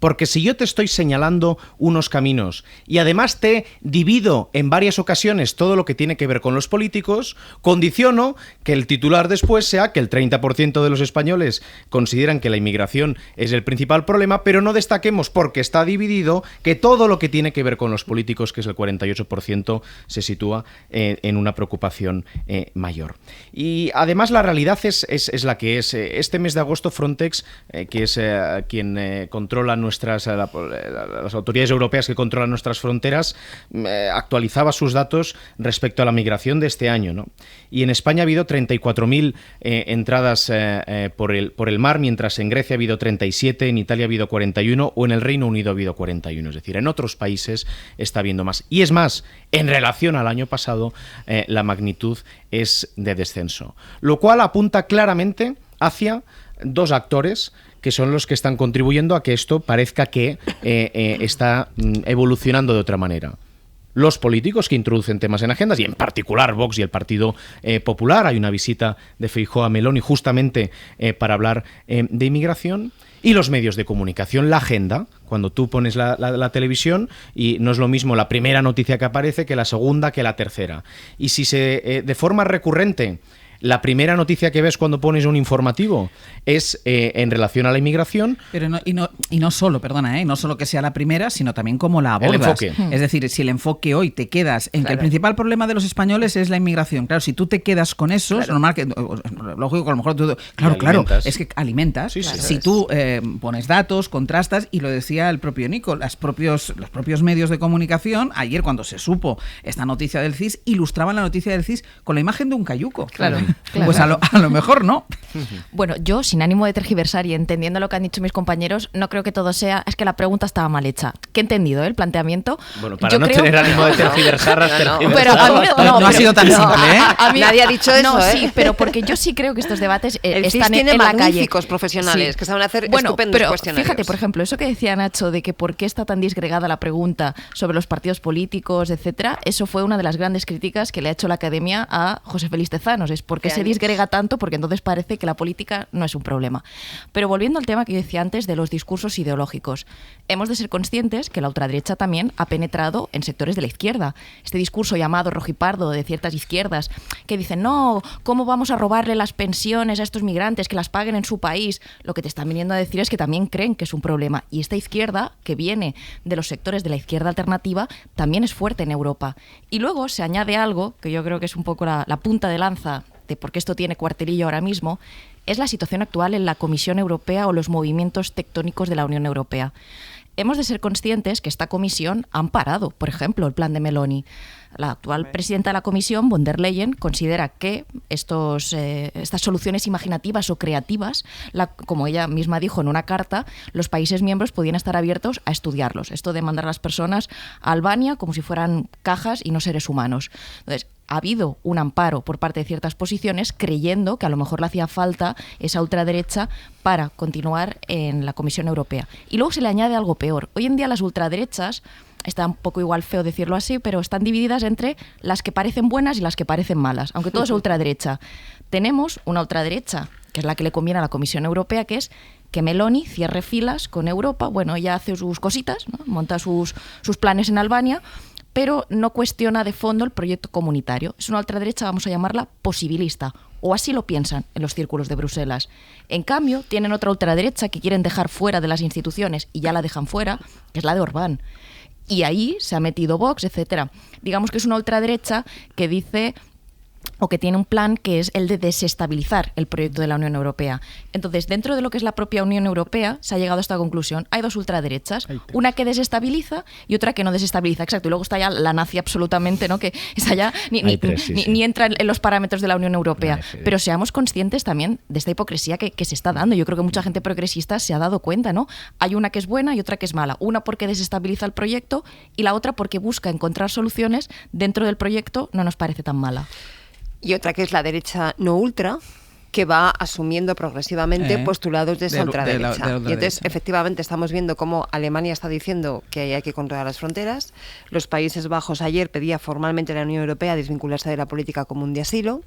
Porque si yo te estoy señalando unos caminos y además te divido en varias ocasiones todo lo que tiene que ver con los políticos, condiciono que el titular después sea que el 30% de los españoles consideran que la inmigración es el principal problema, pero no destaquemos, porque está dividido, que todo lo que tiene que ver con los políticos, que es el 48%, se sitúa en una preocupación mayor. Y además la realidad es la que es. Este mes de agosto Frontex, que es quien controla las autoridades europeas que controlan nuestras fronteras, actualizaba sus datos respecto a la migración de este año, ¿no? Y en España ha habido 34.000 entradas por el mar, mientras en Grecia ha habido 37, en Italia ha habido 41 o en el Reino Unido ha habido 41. Es decir, en otros países está habiendo más. Y es más, en relación al año pasado, la magnitud es de descenso. Lo cual apunta claramente hacia dos actores que son los que están contribuyendo a que esto parezca que está evolucionando de otra manera. Los políticos que introducen temas en agendas, y en particular Vox y el Partido Popular. Hay una visita de Feijóo a Meloni justamente para hablar de inmigración. Y los medios de comunicación, la agenda, cuando tú pones la televisión, y no es lo mismo la primera noticia que aparece que la segunda, que la tercera. Y si de forma recurrente la primera noticia que ves cuando pones un informativo es en relación a la inmigración. Pero no solo, perdona, no solo que sea la primera, sino también cómo la abordas. El enfoque. Es decir, si el enfoque hoy te quedas en que el principal problema de los españoles es la inmigración, claro, si tú te quedas con eso, es normal que, lógico que a lo mejor tú, claro, es que alimentas. Si tú pones datos, contrastas, y lo decía el propio Nico, los propios medios de comunicación, ayer cuando se supo esta noticia del CIS, ilustraban la noticia del CIS con la imagen de un cayuco. Claro. Pues a lo mejor no. Bueno, yo, sin ánimo de tergiversar y entendiendo lo que han dicho mis compañeros, no creo que todo sea... Es que la pregunta estaba mal hecha. Que he entendido, el planteamiento. Bueno, para no tener ánimo de tergiversar, pero a mí no ha sido tan simple, ¿eh? Nadie ha dicho eso, No, sí, pero porque yo sí creo que estos debates están en la calle. Magníficos profesionales que saben hacer estupendos cuestionarios. Fíjate, por ejemplo, eso que decía Nacho de que por qué está tan disgregada la pregunta sobre los partidos políticos, etcétera, eso fue una de las grandes críticas que le ha hecho la Academia a José Félix Tezanos. Es porque se disgrega tanto, porque entonces parece que la política no es un problema. Pero volviendo al tema que yo decía antes de los discursos ideológicos, hemos de ser conscientes que la ultraderecha también ha penetrado en sectores de la izquierda. Este discurso llamado rojipardo de ciertas izquierdas que dicen, no, ¿cómo vamos a robarle las pensiones a estos migrantes, que las paguen en su país? Lo que te están viniendo a decir es que también creen que es un problema. Y esta izquierda, que viene de los sectores de la izquierda alternativa, también es fuerte en Europa. Y luego se añade algo, que yo creo que es un poco la punta de lanza de por qué esto tiene cuartelillo ahora mismo, es la situación actual en la Comisión Europea o los movimientos tectónicos de la Unión Europea. Hemos de ser conscientes que esta comisión ha amparado, por ejemplo, el plan de Meloni. La actual presidenta de la Comisión, von der Leyen, considera que estas soluciones imaginativas o creativas, como ella misma dijo en una carta, los países miembros podían estar abiertos a estudiarlos. Esto de mandar a las personas a Albania como si fueran cajas y no seres humanos. Entonces, ha habido un amparo por parte de ciertas posiciones creyendo que a lo mejor le hacía falta esa ultraderecha para continuar en la Comisión Europea. Y luego se le añade algo peor. Hoy en día las ultraderechas, está un poco igual feo decirlo así, pero están divididas entre las que parecen buenas y las que parecen malas, aunque todo es ultraderecha. Tenemos una ultraderecha, que es la que le conviene a la Comisión Europea, que es que Meloni cierre filas con Europa. Bueno, ella hace sus cositas, ¿no? Monta sus planes en Albania, pero no cuestiona de fondo el proyecto comunitario. Es una ultraderecha, vamos a llamarla posibilista, o así lo piensan en los círculos de Bruselas. En cambio, tienen otra ultraderecha que quieren dejar fuera de las instituciones, y ya la dejan fuera, que es la de Orbán. Y ahí se ha metido Vox, etcétera. Digamos que es una ultraderecha que dice, o que tiene un plan que es el de desestabilizar el proyecto de la Unión Europea. Entonces, dentro de lo que es la propia Unión Europea, se ha llegado a esta conclusión. Hay dos ultraderechas, una que desestabiliza y otra que no desestabiliza. Exacto, y luego está ya la nazi absolutamente, ¿no? Que esa ya ni entra en los parámetros de la Unión Europea. Pero seamos conscientes también de esta hipocresía que se está dando. Yo creo que mucha gente progresista se ha dado cuenta, ¿no? Hay una que es buena y otra que es mala. Una porque desestabiliza el proyecto y la otra porque busca encontrar soluciones dentro del proyecto. No nos parece tan mala. Y otra que es la derecha no ultra, que va asumiendo progresivamente postulados de esa ultraderecha. Y entonces, efectivamente, estamos viendo cómo Alemania está diciendo que hay que controlar las fronteras. Los Países Bajos ayer pedía formalmente a la Unión Europea desvincularse de la política común de asilo.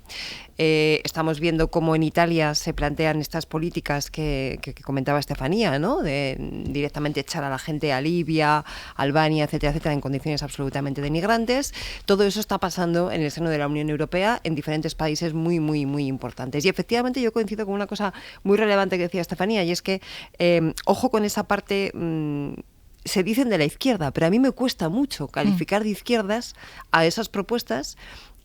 Estamos viendo cómo en Italia se plantean estas políticas que comentaba Estefanía, ¿no? De directamente echar a la gente a Libia, Albania, etcétera, etcétera, en condiciones absolutamente denigrantes. Todo eso está pasando en el seno de la Unión Europea en diferentes países muy, muy, muy importantes. Y efectivamente yo coincido con una cosa muy relevante que decía Estefanía, y es que, ojo con esa parte, se dicen de la izquierda, pero a mí me cuesta mucho calificar de izquierdas a esas propuestas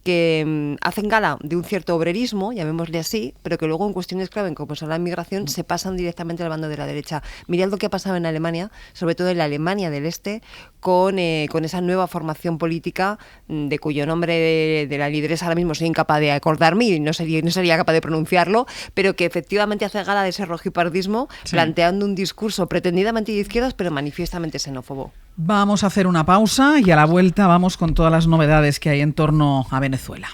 que hacen gala de un cierto obrerismo, llamémosle así, pero que luego en cuestiones clave como son la inmigración se pasan directamente al bando de la derecha. Mirad lo que ha pasado en Alemania, sobre todo en la Alemania del Este, con esa nueva formación política de cuyo nombre de la lideresa ahora mismo soy incapaz de acordarme y no sería capaz de pronunciarlo, pero que efectivamente hace gala de ese rojipardismo, planteando un discurso pretendidamente de izquierdas pero manifiestamente xenófobo. Vamos a hacer una pausa y a la vuelta vamos con todas las novedades que hay en torno a Venezuela.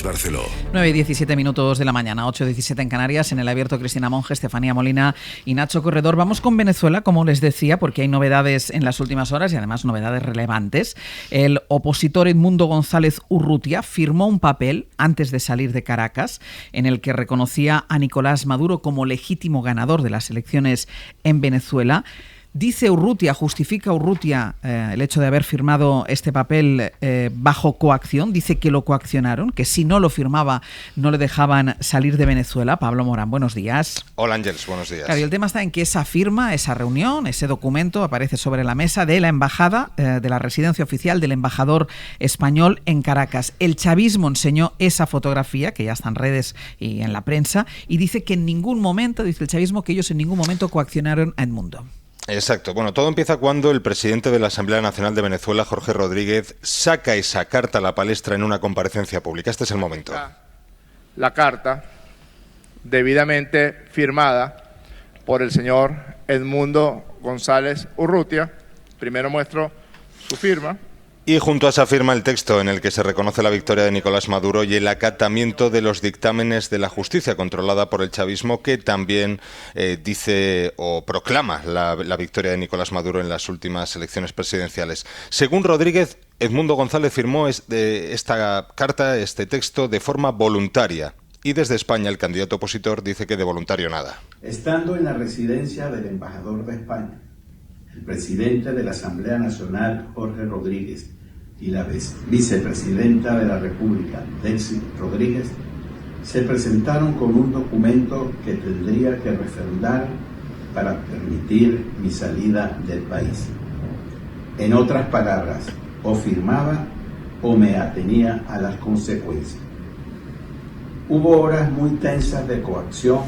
Barceló. 9:17 de la mañana, 8:17 en Canarias, en el Abierto Cristina Monge, Estefanía Molina y Nacho Corredor. Vamos con Venezuela, como les decía, porque hay novedades en las últimas horas y además novedades relevantes. El opositor Edmundo González Urrutia firmó un papel antes de salir de Caracas en el que reconocía a Nicolás Maduro como legítimo ganador de las elecciones en Venezuela. Dice Urrutia, justifica Urrutia el hecho de haber firmado este papel bajo coacción. Dice que lo coaccionaron, que si no lo firmaba no le dejaban salir de Venezuela. Pablo Morán, buenos días. Hola Ángeles, buenos días. Claro, y el tema está en que esa firma, esa reunión, ese documento aparece sobre la mesa de la embajada, de la residencia oficial del embajador español en Caracas. El chavismo enseñó esa fotografía, que ya está en redes y en la prensa, y dice que en ningún momento, dice el chavismo, que ellos en ningún momento coaccionaron a Edmundo. Exacto. Bueno, todo empieza cuando el presidente de la Asamblea Nacional de Venezuela, Jorge Rodríguez, saca esa carta a la palestra en una comparecencia pública. Este es el momento. La carta, debidamente firmada por el señor Edmundo González Urrutia. Primero muestro su firma. Y junto a esa firma el texto en el que se reconoce la victoria de Nicolás Maduro y el acatamiento de los dictámenes de la justicia controlada por el chavismo, que también dice o proclama la victoria de Nicolás Maduro en las últimas elecciones presidenciales. Según Rodríguez, Edmundo González firmó esta carta, este texto, de forma voluntaria. Y desde España el candidato opositor dice que de voluntario nada. Estando en la residencia del embajador de España, el presidente de la Asamblea Nacional, Jorge Rodríguez, y la vicepresidenta de la República, Delcy Rodríguez, se presentaron con un documento que tendría que refrendar para permitir mi salida del país. En otras palabras, o firmaba o me atenía a las consecuencias. Hubo horas muy tensas de coacción,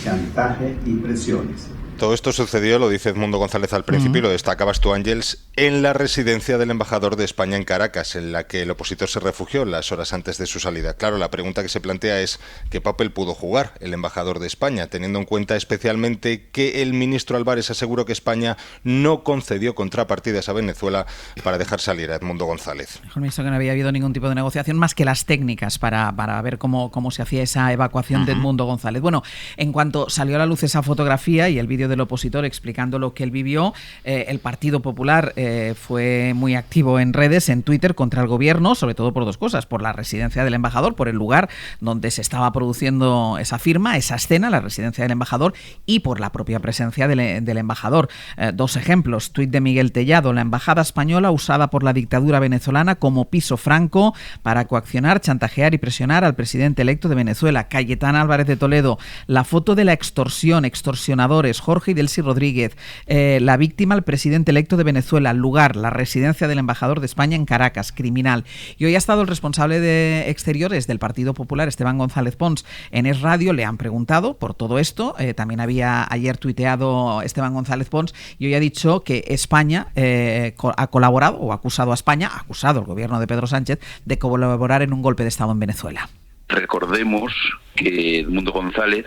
chantaje y presiones. Todo esto sucedió, lo dice Edmundo González al principio, y lo destacabas tú, Ángeles, en la residencia del embajador de España en Caracas, en la que el opositor se refugió las horas antes de su salida. Claro, la pregunta que se plantea es ¿qué papel pudo jugar el embajador de España, teniendo en cuenta especialmente que el ministro Álvarez aseguró que España no concedió contrapartidas a Venezuela para dejar salir a Edmundo González? El ministro que no había habido ningún tipo de negociación más que las técnicas para ver cómo se hacía esa evacuación de Edmundo González. Bueno, en cuanto salió a la luz esa fotografía y el vídeo del opositor explicando lo que él vivió, el Partido Popular fue muy activo en redes, en Twitter, contra el gobierno, sobre todo por dos cosas: por la residencia del embajador, por el lugar donde se estaba produciendo esa firma, esa escena, la residencia del embajador, y por la propia presencia del embajador. Dos ejemplos: tuit de Miguel Tellado: la embajada española usada por la dictadura venezolana como piso franco para coaccionar, chantajear y presionar al presidente electo de Venezuela. Cayetana Álvarez de Toledo: la foto de la extorsión, extorsionadores, Jorge y Delcy Rodríguez, la víctima, el presidente electo de Venezuela, lugar, la residencia del embajador de España en Caracas, criminal. Y hoy ha estado el responsable de Exteriores del Partido Popular, Esteban González Pons, en Es Radio. Le han preguntado por todo esto. También había ayer tuiteado Esteban González Pons y hoy ha dicho que España ha colaborado o ha acusado a España, ha acusado al gobierno de Pedro Sánchez de colaborar en un golpe de Estado en Venezuela. Recordemos que Edmundo González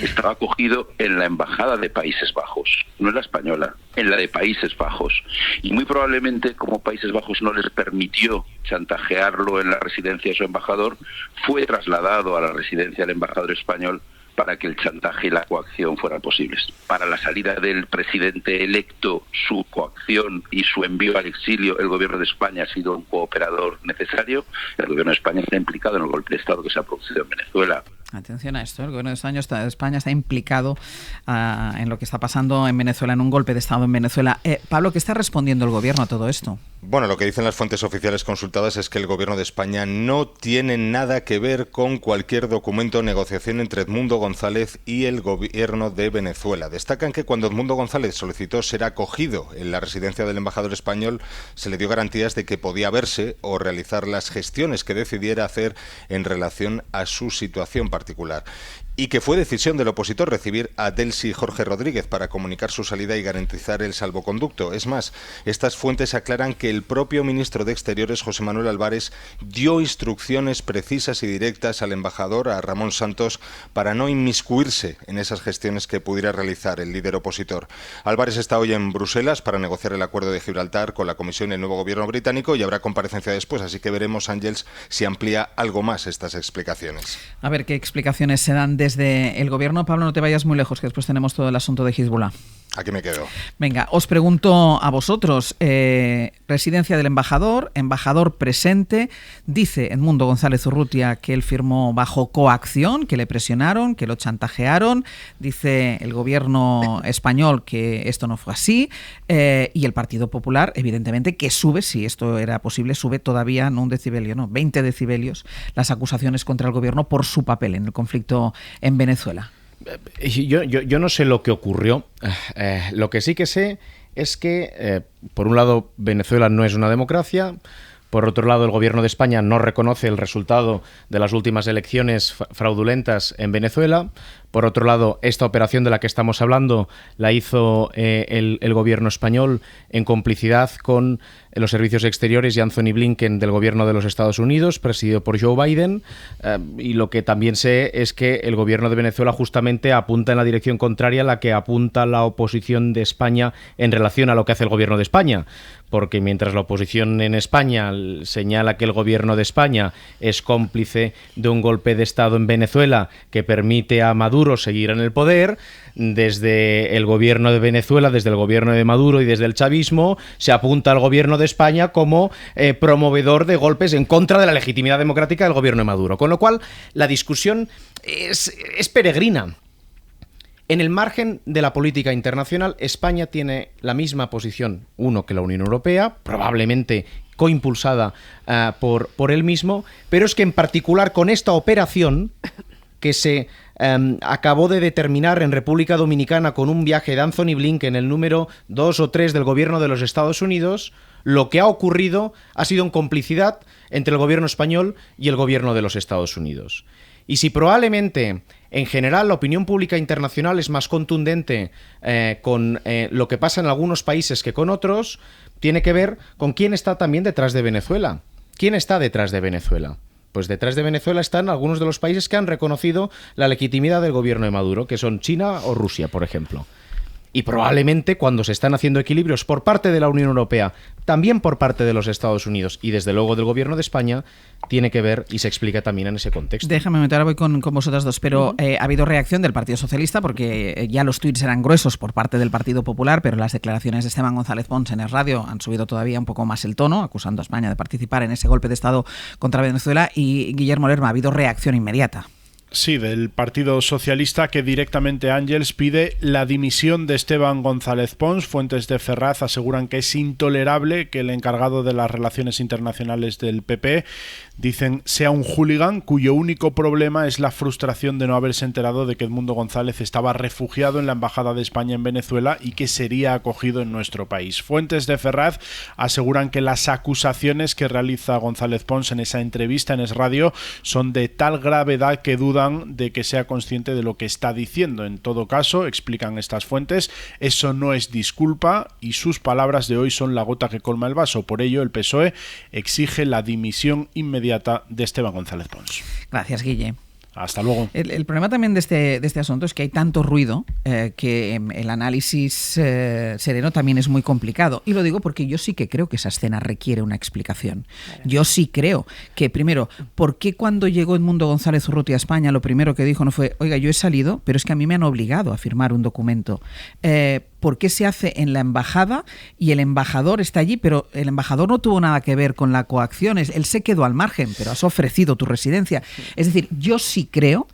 estaba acogido en la Embajada de Países Bajos, no en la española, en la de Países Bajos. Y muy probablemente, como Países Bajos no les permitió chantajearlo en la residencia de su embajador, fue trasladado a la residencia del embajador español para que el chantaje y la coacción fueran posibles. Para la salida del presidente electo, su coacción y su envío al exilio, el gobierno de España ha sido un cooperador necesario. El gobierno de España está implicado en el golpe de Estado que se ha producido en Venezuela. Atención a esto, el gobierno de España está implicado en lo que está pasando en Venezuela, en un golpe de Estado en Venezuela. Pablo, ¿qué está respondiendo el gobierno a todo esto? Bueno, lo que dicen las fuentes oficiales consultadas es que el gobierno de España no tiene nada que ver con cualquier documento o negociación entre Edmundo González y el gobierno de Venezuela. Destacan que cuando Edmundo González solicitó ser acogido en la residencia del embajador español, se le dio garantías de que podía verse o realizar las gestiones que decidiera hacer en relación a su situación particular. y que fue decisión del opositor recibir a Delcy Jorge Rodríguez para comunicar su salida y garantizar el salvoconducto. Es más, estas fuentes aclaran que el propio ministro de Exteriores, José Manuel Álvarez, dio instrucciones precisas y directas al embajador, a Ramón Santos, para no inmiscuirse en esas gestiones que pudiera realizar el líder opositor. Álvarez está hoy en Bruselas para negociar el acuerdo de Gibraltar con la Comisión y el nuevo gobierno británico, y habrá comparecencia después, así que veremos, Ángels, si amplía algo más estas explicaciones. A ver qué explicaciones se dan desde el gobierno. Pablo, no te vayas muy lejos, que después tenemos todo el asunto de Hezbollah. Aquí me quedo. Venga, os pregunto a vosotros, residencia del embajador presente, dice Edmundo González Urrutia que él firmó bajo coacción, que le presionaron, que lo chantajearon, dice el gobierno español que esto no fue así, y el Partido Popular, evidentemente, que sube, si esto era posible, sube todavía, no un decibelio, no, 20 decibelios, las acusaciones contra el gobierno por su papel en el conflicto en Venezuela. Yo no sé lo que ocurrió. Lo que sí que sé es que, por un lado, Venezuela no es una democracia. Por otro lado, el gobierno de España no reconoce el resultado de las últimas elecciones fraudulentas en Venezuela. Por otro lado, esta operación de la que estamos hablando la hizo el gobierno español en complicidad con los servicios exteriores y Anthony Blinken del gobierno de los Estados Unidos, presidido por Joe Biden. Y lo que también sé es que el gobierno de Venezuela justamente apunta en la dirección contraria a la que apunta la oposición de España en relación a lo que hace el gobierno de España. Porque mientras la oposición en España señala que el gobierno de España es cómplice de un golpe de Estado en Venezuela que permite a Maduro seguir en el poder, desde el gobierno de Venezuela, desde el gobierno de Maduro y desde el chavismo, se apunta al gobierno de España como promovedor de golpes en contra de la legitimidad democrática del gobierno de Maduro. Con lo cual, la discusión es peregrina. En el margen de la política internacional, España tiene la misma posición, uno, que la Unión Europea, probablemente coimpulsada por él mismo, pero es que en particular con esta operación que se acabó de determinar en República Dominicana con un viaje de Anthony Blinken, el número 2 o 3 del gobierno de los Estados Unidos, lo que ha ocurrido ha sido en complicidad entre el gobierno español y el gobierno de los Estados Unidos. Y si probablemente, en general, la opinión pública internacional es más contundente con lo que pasa en algunos países que con otros, tiene que ver con quién está también detrás de Venezuela. ¿Quién está detrás de Venezuela? Pues detrás de Venezuela están algunos de los países que han reconocido la legitimidad del gobierno de Maduro, que son China o Rusia, por ejemplo. Y probablemente cuando se están haciendo equilibrios por parte de la Unión Europea, también por parte de los Estados Unidos y desde luego del gobierno de España, tiene que ver y se explica también en ese contexto. Déjame meter, ahora voy con vosotras dos, pero ha habido reacción del Partido Socialista porque ya los tuits eran gruesos por parte del Partido Popular, pero las declaraciones de Esteban González Pons en el radio han subido todavía un poco más el tono, acusando a España de participar en ese golpe de Estado contra Venezuela, y Guillermo Lerma, ha habido reacción inmediata. Sí, del Partido Socialista, que directamente, Ángels, pide la dimisión de Esteban González Pons. Fuentes de Ferraz aseguran que es intolerable que el encargado de las relaciones internacionales del PP, dicen, sea un hooligan cuyo único problema es la frustración de no haberse enterado de que Edmundo González estaba refugiado en la Embajada de España en Venezuela y que sería acogido en nuestro país. Fuentes de Ferraz aseguran que las acusaciones que realiza González Pons en esa entrevista en Es Radio son de tal gravedad que dudan de que sea consciente de lo que está diciendo. En todo caso, explican estas fuentes, eso no es disculpa y sus palabras de hoy son la gota que colma el vaso. Por ello, el PSOE exige la dimisión inmediata de Esteban González Pons. Gracias, Guille. Hasta luego. El problema también de este asunto es que hay tanto ruido que el análisis sereno también es muy complicado. Y lo digo porque yo sí que creo que esa escena requiere una explicación. Yo sí creo que, primero, ¿por qué cuando llegó Edmundo González Urrutia a España lo primero que dijo no fue, oiga, yo he salido, pero es que a mí me han obligado a firmar un documento? ¿Por qué se hace en la embajada y el embajador está allí, pero el embajador no tuvo nada que ver con la coacción? Él se quedó al margen, pero has ofrecido tu residencia. Es decir, yo sí creo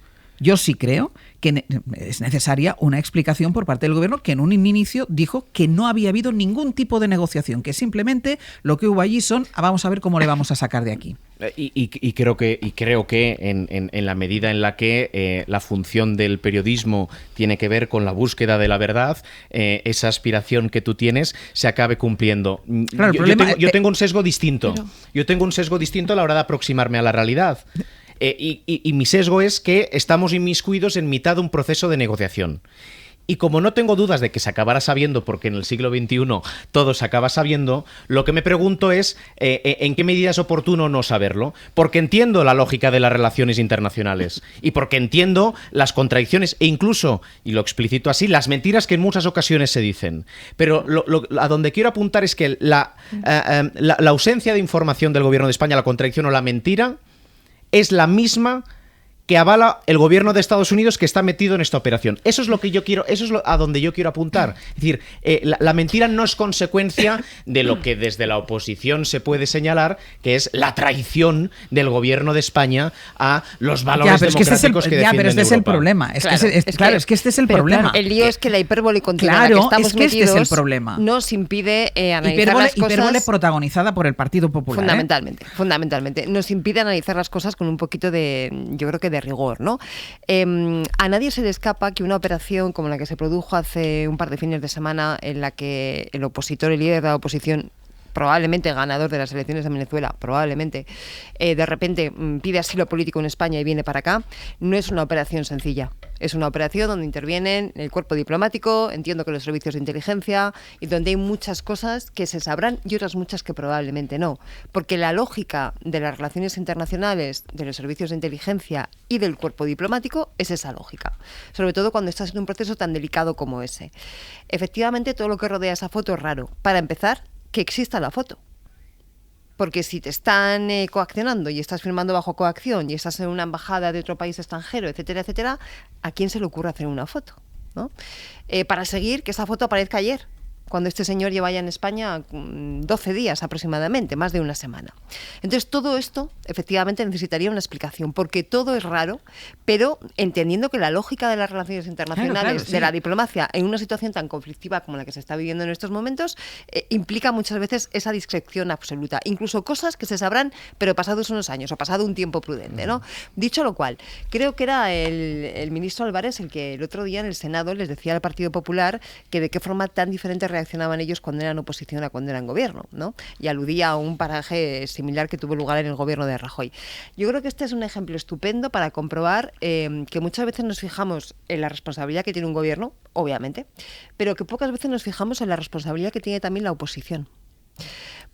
que es necesaria una explicación por parte del gobierno, que en un inicio dijo que no había habido ningún tipo de negociación, que simplemente lo que hubo allí son, vamos a ver cómo le vamos a sacar de aquí. Y creo que en la medida en la que la función del periodismo tiene que ver con la búsqueda de la verdad, esa aspiración que tú tienes se acabe cumpliendo. Claro, yo tengo un sesgo distinto. Yo tengo un sesgo distinto a la hora de aproximarme a la realidad. Y mi sesgo es que estamos inmiscuidos en mitad de un proceso de negociación. Y como no tengo dudas de que se acabará sabiendo, porque en el siglo XXI todo se acaba sabiendo, lo que me pregunto es en qué medida es oportuno no saberlo. Porque entiendo la lógica de las relaciones internacionales y porque entiendo las contradicciones e incluso, y lo explicito así, las mentiras que en muchas ocasiones se dicen. Pero a donde quiero apuntar es que la ausencia de información del Gobierno de España, la contradicción o la mentira, es la misma que avala el gobierno de Estados Unidos que está metido en esta operación. Eso es lo que yo quiero, eso es a donde yo quiero apuntar. Es decir, la mentira no es consecuencia de lo que desde la oposición se puede señalar, que es la traición del gobierno de España a los valores democráticos que defienden pero este es el problema. Es que este es el problema. El lío es que la hipérbole continua en la que estamos metidos este es el problema. Nos impide analizar las cosas. Hipérbole protagonizada por el Partido Popular. Fundamentalmente. Nos impide analizar las cosas con un poquito de, yo creo que de rigor, ¿no? A nadie se le escapa que una operación como la que se produjo hace un par de fines de semana, en la que el opositor, el líder de la oposición, probablemente ganador de las elecciones de Venezuela, probablemente, de repente pide asilo político en España y viene para acá, no es una operación sencilla. Es una operación donde intervienen el cuerpo diplomático, entiendo que los servicios de inteligencia, y donde hay muchas cosas que se sabrán y otras muchas que probablemente no. Porque la lógica de las relaciones internacionales, de los servicios de inteligencia y del cuerpo diplomático es esa lógica. Sobre todo cuando estás en un proceso tan delicado como ese. Efectivamente, todo lo que rodea esa foto es raro. Para empezar, que exista la foto. Porque si te están coaccionando y estás firmando bajo coacción y estás en una embajada de otro país extranjero, etcétera, etcétera, ¿a quién se le ocurre hacer una foto? ¿No? Para seguir que esa foto aparezca ayer, cuando este señor lleva ya en España 12 días aproximadamente, más de una semana. Entonces, todo esto efectivamente necesitaría una explicación, porque todo es raro, pero entendiendo que la lógica de las relaciones internacionales, de la diplomacia, en una situación tan conflictiva como la que se está viviendo en estos momentos, implica muchas veces esa discreción absoluta, incluso cosas que se sabrán, pero pasados unos años o pasado un tiempo prudente, ¿no? Dicho lo cual, creo que era el ministro Álvarez el que el otro día en el Senado les decía al Partido Popular que de qué forma tan diferente reaccionaban ellos cuando eran oposición a cuando eran gobierno, ¿no? Y aludía a un paraje similar que tuvo lugar en el gobierno de Rajoy. Yo creo que este es un ejemplo estupendo para comprobar que muchas veces nos fijamos en la responsabilidad que tiene un gobierno, obviamente, pero que pocas veces nos fijamos en la responsabilidad que tiene también la oposición.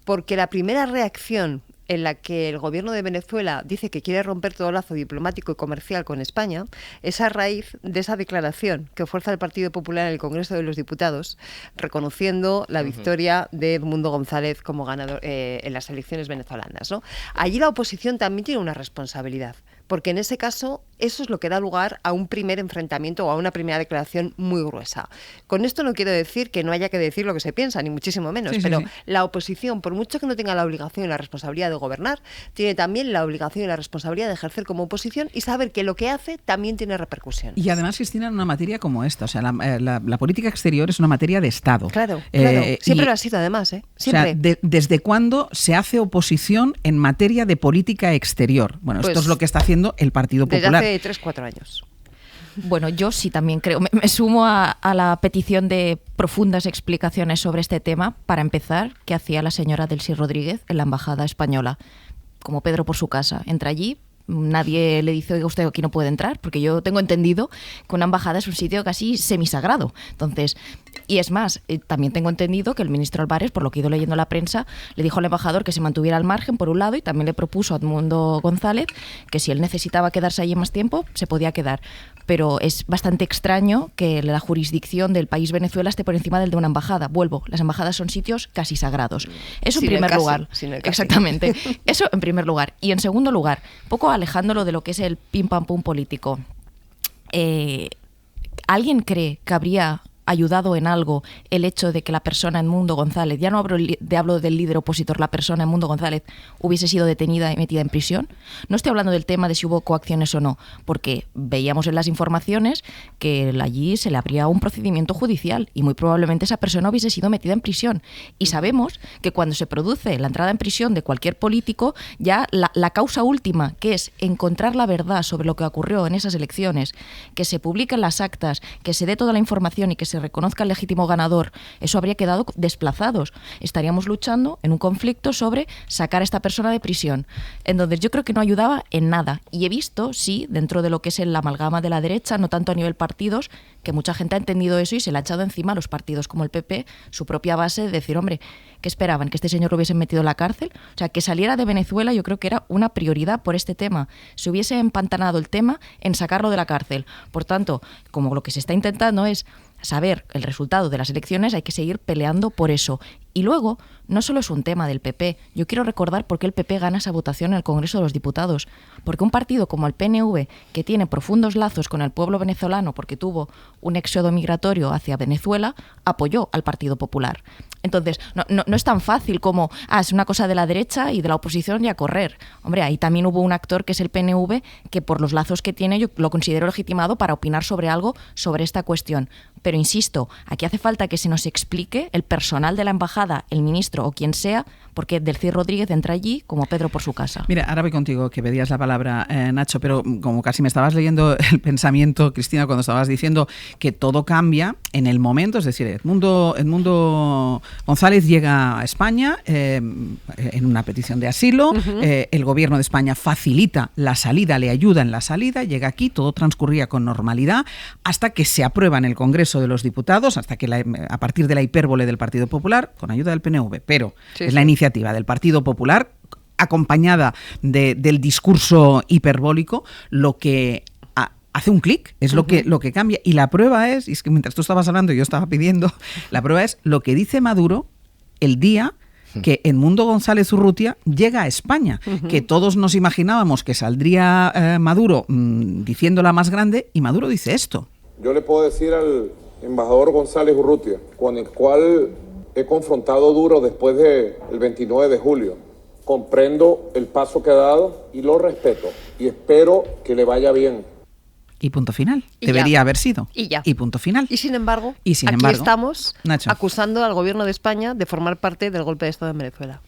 Porque la primera reacción en la que el gobierno de Venezuela dice que quiere romper todo lazo diplomático y comercial con España, es a raíz de esa declaración que fuerza el Partido Popular en el Congreso de los Diputados, reconociendo la victoria de Edmundo González como ganador en las elecciones venezolanas, ¿no? Allí la oposición también tiene una responsabilidad, porque en ese caso eso es lo que da lugar a un primer enfrentamiento o a una primera declaración muy gruesa. Con esto no quiero decir que no haya que decir lo que se piensa, ni muchísimo menos, pero la oposición, por mucho que no tenga la obligación y la responsabilidad de gobernar, tiene también la obligación y la responsabilidad de ejercer como oposición y saber que lo que hace también tiene repercusiones. Y además, Cristina, en una materia como esta, o sea, la política exterior es una materia de Estado. Claro. Siempre lo ha sido, además, siempre. O sea, ¿desde cuándo se hace oposición en materia de política exterior? Bueno, pues, esto es lo que está haciendo el Partido Popular. Desde hace 3-4 años. Bueno, yo sí también creo, me sumo a la petición de profundas explicaciones sobre este tema. Para empezar, ¿qué hacía la señora Delcy Rodríguez en la embajada española? Como Pedro por su casa. Entra allí, nadie le dice, oiga, usted aquí no puede entrar, porque yo tengo entendido que una embajada es un sitio casi semisagrado. Entonces, y es más, también tengo entendido que el ministro Álvarez, por lo que he ido leyendo en la prensa, le dijo al embajador que se mantuviera al margen, por un lado, y también le propuso a Edmundo González que si él necesitaba quedarse allí más tiempo, se podía quedar. Pero es bastante extraño que la jurisdicción del país Venezuela esté por encima del de una embajada. Vuelvo, las embajadas son sitios casi sagrados. Eso en primer lugar. Exactamente. Eso en primer lugar. Y en segundo lugar, poco alejándolo de lo que es el pim pam pum político. ¿Alguien cree que habría ayudado en algo el hecho de que la persona Edmundo González, ya no hablo del líder opositor, la persona Edmundo González hubiese sido detenida y metida en prisión? No estoy hablando del tema de si hubo coacciones o no, porque veíamos en las informaciones que allí se le abría un procedimiento judicial y muy probablemente esa persona hubiese sido metida en prisión. Y sabemos que cuando se produce la entrada en prisión de cualquier político, ya la causa última, que es encontrar la verdad sobre lo que ocurrió en esas elecciones, que se publiquen las actas, que se dé toda la información y que se se reconozca el legítimo ganador, eso habría quedado desplazados. Estaríamos luchando en un conflicto sobre sacar a esta persona de prisión. Entonces yo creo que no ayudaba en nada. Y he visto, sí, dentro de lo que es el amalgama de la derecha, no tanto a nivel partidos, que mucha gente ha entendido eso y se le ha echado encima a los partidos como el PP, su propia base, de decir, hombre, ¿qué esperaban? ¿Que este señor lo hubiesen metido en la cárcel? O sea, que saliera de Venezuela yo creo que era una prioridad por este tema. Se hubiese empantanado el tema en sacarlo de la cárcel. Por tanto, como lo que se está intentando es saber el resultado de las elecciones, hay que seguir peleando por eso. Y luego, no solo es un tema del PP. Yo quiero recordar por qué el PP gana esa votación en el Congreso de los Diputados. Porque un partido como el PNV, que tiene profundos lazos con el pueblo venezolano porque tuvo un éxodo migratorio hacia Venezuela, apoyó al Partido Popular. Entonces, no es tan fácil como, es una cosa de la derecha y de la oposición y a correr. Hombre, ahí también hubo un actor que es el PNV, que por los lazos que tiene yo lo considero legitimado para opinar sobre algo, sobre esta cuestión. Pero insisto, aquí hace falta que se nos explique el personal de la embajada, el ministro o quien sea, porque Delcy Rodríguez entra allí como Pedro por su casa. Mira, ahora voy contigo, que pedías la palabra, Nacho, pero como casi me estabas leyendo el pensamiento, Cristina, cuando estabas diciendo que todo cambia en el momento, es decir, Edmundo González llega a España en una petición de asilo, el gobierno de España facilita la salida, le ayuda en la salida, llega aquí, todo transcurría con normalidad, hasta que se aprueba en el Congreso de los Diputados, hasta que a partir de la hipérbole del Partido Popular, con ayuda del PNV, pero es la iniciativa del Partido Popular, acompañada del discurso hiperbólico, lo que hace un clic, es lo que cambia. Y la prueba es, y es que mientras tú estabas hablando y yo estaba pidiendo, la prueba es lo que dice Maduro el día que Edmundo González Urrutia llega a España, que todos nos imaginábamos que saldría Maduro diciendo la más grande, y Maduro dice esto. Yo le puedo decir al embajador González Urrutia, con el cual he confrontado duro después del 29 de julio. Comprendo el paso que ha dado y lo respeto y espero que le vaya bien. Y punto final. Debería haber sido. Y ya. Y punto final. Y sin embargo, aquí estamos, Nacho, acusando al gobierno de España de formar parte del golpe de Estado en Venezuela.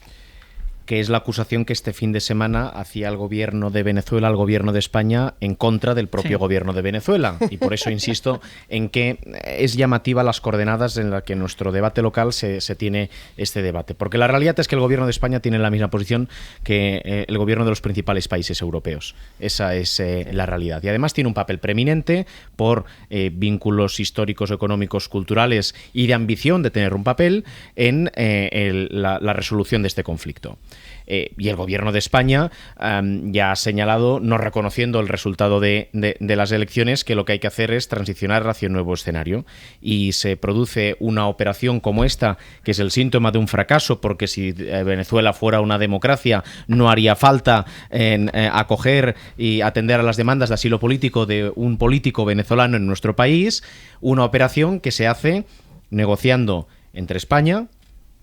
Que es la acusación que este fin de semana hacía el gobierno de Venezuela al gobierno de España en contra del propio gobierno de Venezuela. Y por eso insisto en que es llamativa las coordenadas en las que en nuestro debate local se tiene este debate. Porque la realidad es que el gobierno de España tiene la misma posición que el gobierno de los principales países europeos. Esa es la realidad. Y además tiene un papel preeminente por vínculos históricos, económicos, culturales y de ambición de tener un papel en la resolución de este conflicto. Y el gobierno de España ya ha señalado, no reconociendo el resultado de las elecciones, que lo que hay que hacer es transicionar hacia un nuevo escenario. Y se produce una operación como esta, que es el síntoma de un fracaso, porque si Venezuela fuera una democracia no haría falta acoger y atender a las demandas de asilo político de un político venezolano en nuestro país. Una operación que se hace negociando entre España,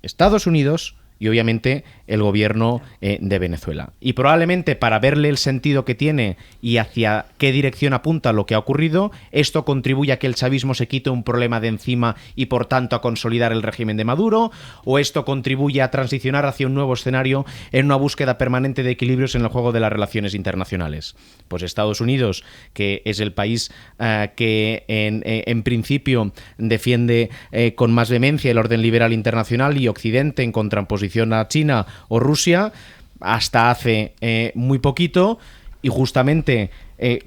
Estados Unidos y obviamente el gobierno de Venezuela. Y probablemente para verle el sentido que tiene y hacia qué dirección apunta lo que ha ocurrido, esto contribuye a que el chavismo se quite un problema de encima y por tanto a consolidar el régimen de Maduro, o esto contribuye a transicionar hacia un nuevo escenario en una búsqueda permanente de equilibrios en el juego de las relaciones internacionales. Pues Estados Unidos, que es el país que en principio defiende con más vehemencia el orden liberal internacional, y Occidente en contraposición a China o Rusia, hasta hace muy poquito, y justamente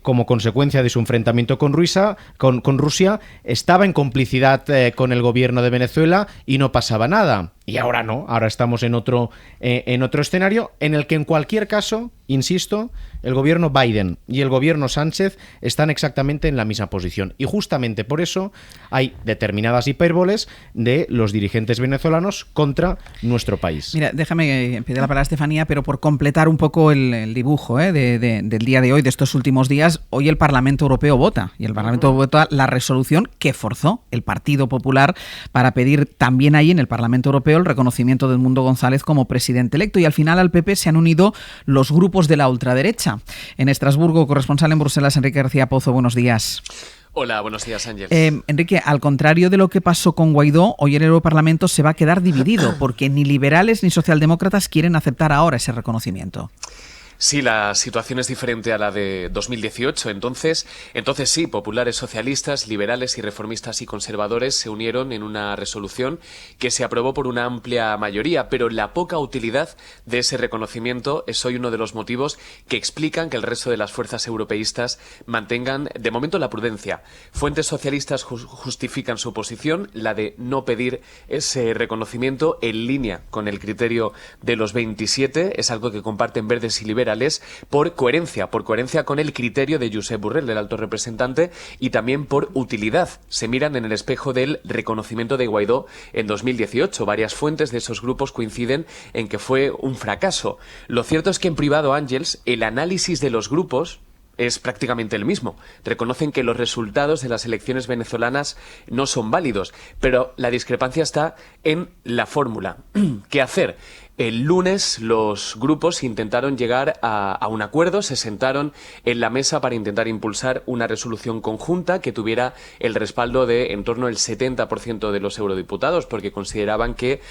como consecuencia de su enfrentamiento con Rusia, estaba en complicidad con el gobierno de Venezuela y no pasaba nada. Y ahora no, ahora estamos en otro escenario en el que en cualquier caso, insisto, el gobierno Biden y el gobierno Sánchez están exactamente en la misma posición. Y justamente por eso hay determinadas hipérboles de los dirigentes venezolanos contra nuestro país. Mira, déjame pedir la palabra a Estefanía, pero por completar un poco el dibujo del día de hoy, de estos últimos días, hoy el Parlamento Europeo vota, y el Parlamento vota la resolución que forzó el Partido Popular para pedir también ahí en el Parlamento Europeo el reconocimiento de Edmundo González como presidente electo, y al final al PP se han unido los grupos de la ultraderecha. En Estrasburgo, corresponsal en Bruselas, Enrique García Pozo, buenos días. Hola, buenos días, Ángel. Enrique, al contrario de lo que pasó con Guaidó, hoy el Europarlamento se va a quedar dividido, porque ni liberales ni socialdemócratas quieren aceptar ahora ese reconocimiento. Sí, la situación es diferente a la de 2018. Entonces sí, populares, socialistas, liberales y reformistas y conservadores se unieron en una resolución que se aprobó por una amplia mayoría, pero la poca utilidad de ese reconocimiento es hoy uno de los motivos que explican que el resto de las fuerzas europeístas mantengan de momento la prudencia. Fuentes socialistas justifican su posición, la de no pedir ese reconocimiento en línea con el criterio de los 27, es algo que comparten verdes y liberales, por coherencia con el criterio de Josep Borrell, del alto representante, y también por utilidad. Se miran en el espejo del reconocimiento de Guaidó en 2018. Varias fuentes de esos grupos coinciden en que fue un fracaso. Lo cierto es que en privado, Ángels, el análisis de los grupos es prácticamente el mismo. Reconocen que los resultados de las elecciones venezolanas no son válidos, pero la discrepancia está en la fórmula. ¿Qué hacer? El lunes los grupos intentaron llegar a un acuerdo, se sentaron en la mesa para intentar impulsar una resolución conjunta que tuviera el respaldo de en torno al 70% de los eurodiputados, porque consideraban que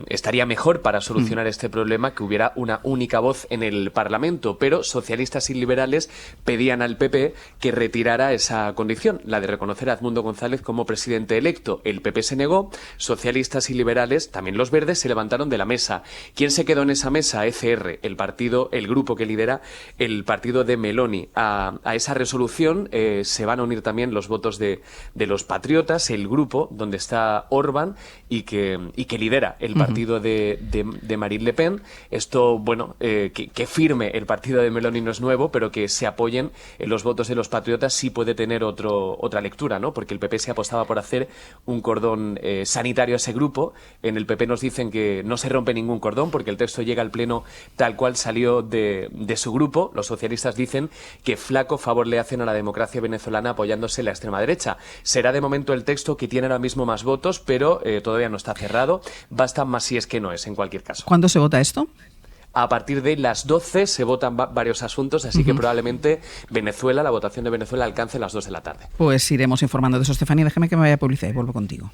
estaría mejor para solucionar este problema que hubiera una única voz en el Parlamento, pero socialistas y liberales pedían al PP que retirara esa condición, la de reconocer a Edmundo González como presidente electo. El PP se negó, socialistas y liberales, también los verdes, se levantaron de la mesa. ¿Quién se quedó en esa mesa? ECR, el grupo que lidera el partido de Meloni. A esa resolución se van a unir también los votos de los patriotas, el grupo donde está Orbán y que lidera el partido de Marine Le Pen. Esto, bueno, que firme el partido de Meloni no es nuevo, pero que se apoyen en los votos de los patriotas sí puede tener otra lectura, ¿no? Porque el PP se apostaba por hacer un cordón sanitario a ese grupo. En el PP nos dicen que no se rompe ningún cordón porque el texto llega al Pleno tal cual salió de su grupo. Los socialistas dicen que flaco favor le hacen a la democracia venezolana apoyándose en la extrema derecha. Será de momento el texto que tiene ahora mismo más votos, pero todavía no está cerrado. Basta más si es que no es, en cualquier caso. ¿Cuándo se vota esto? A partir de las 12 se votan varios asuntos, así que probablemente la votación de Venezuela alcance las 2 de la tarde. Pues iremos informando de eso, Estefanía. Déjame que me vaya a publicidad y vuelvo contigo.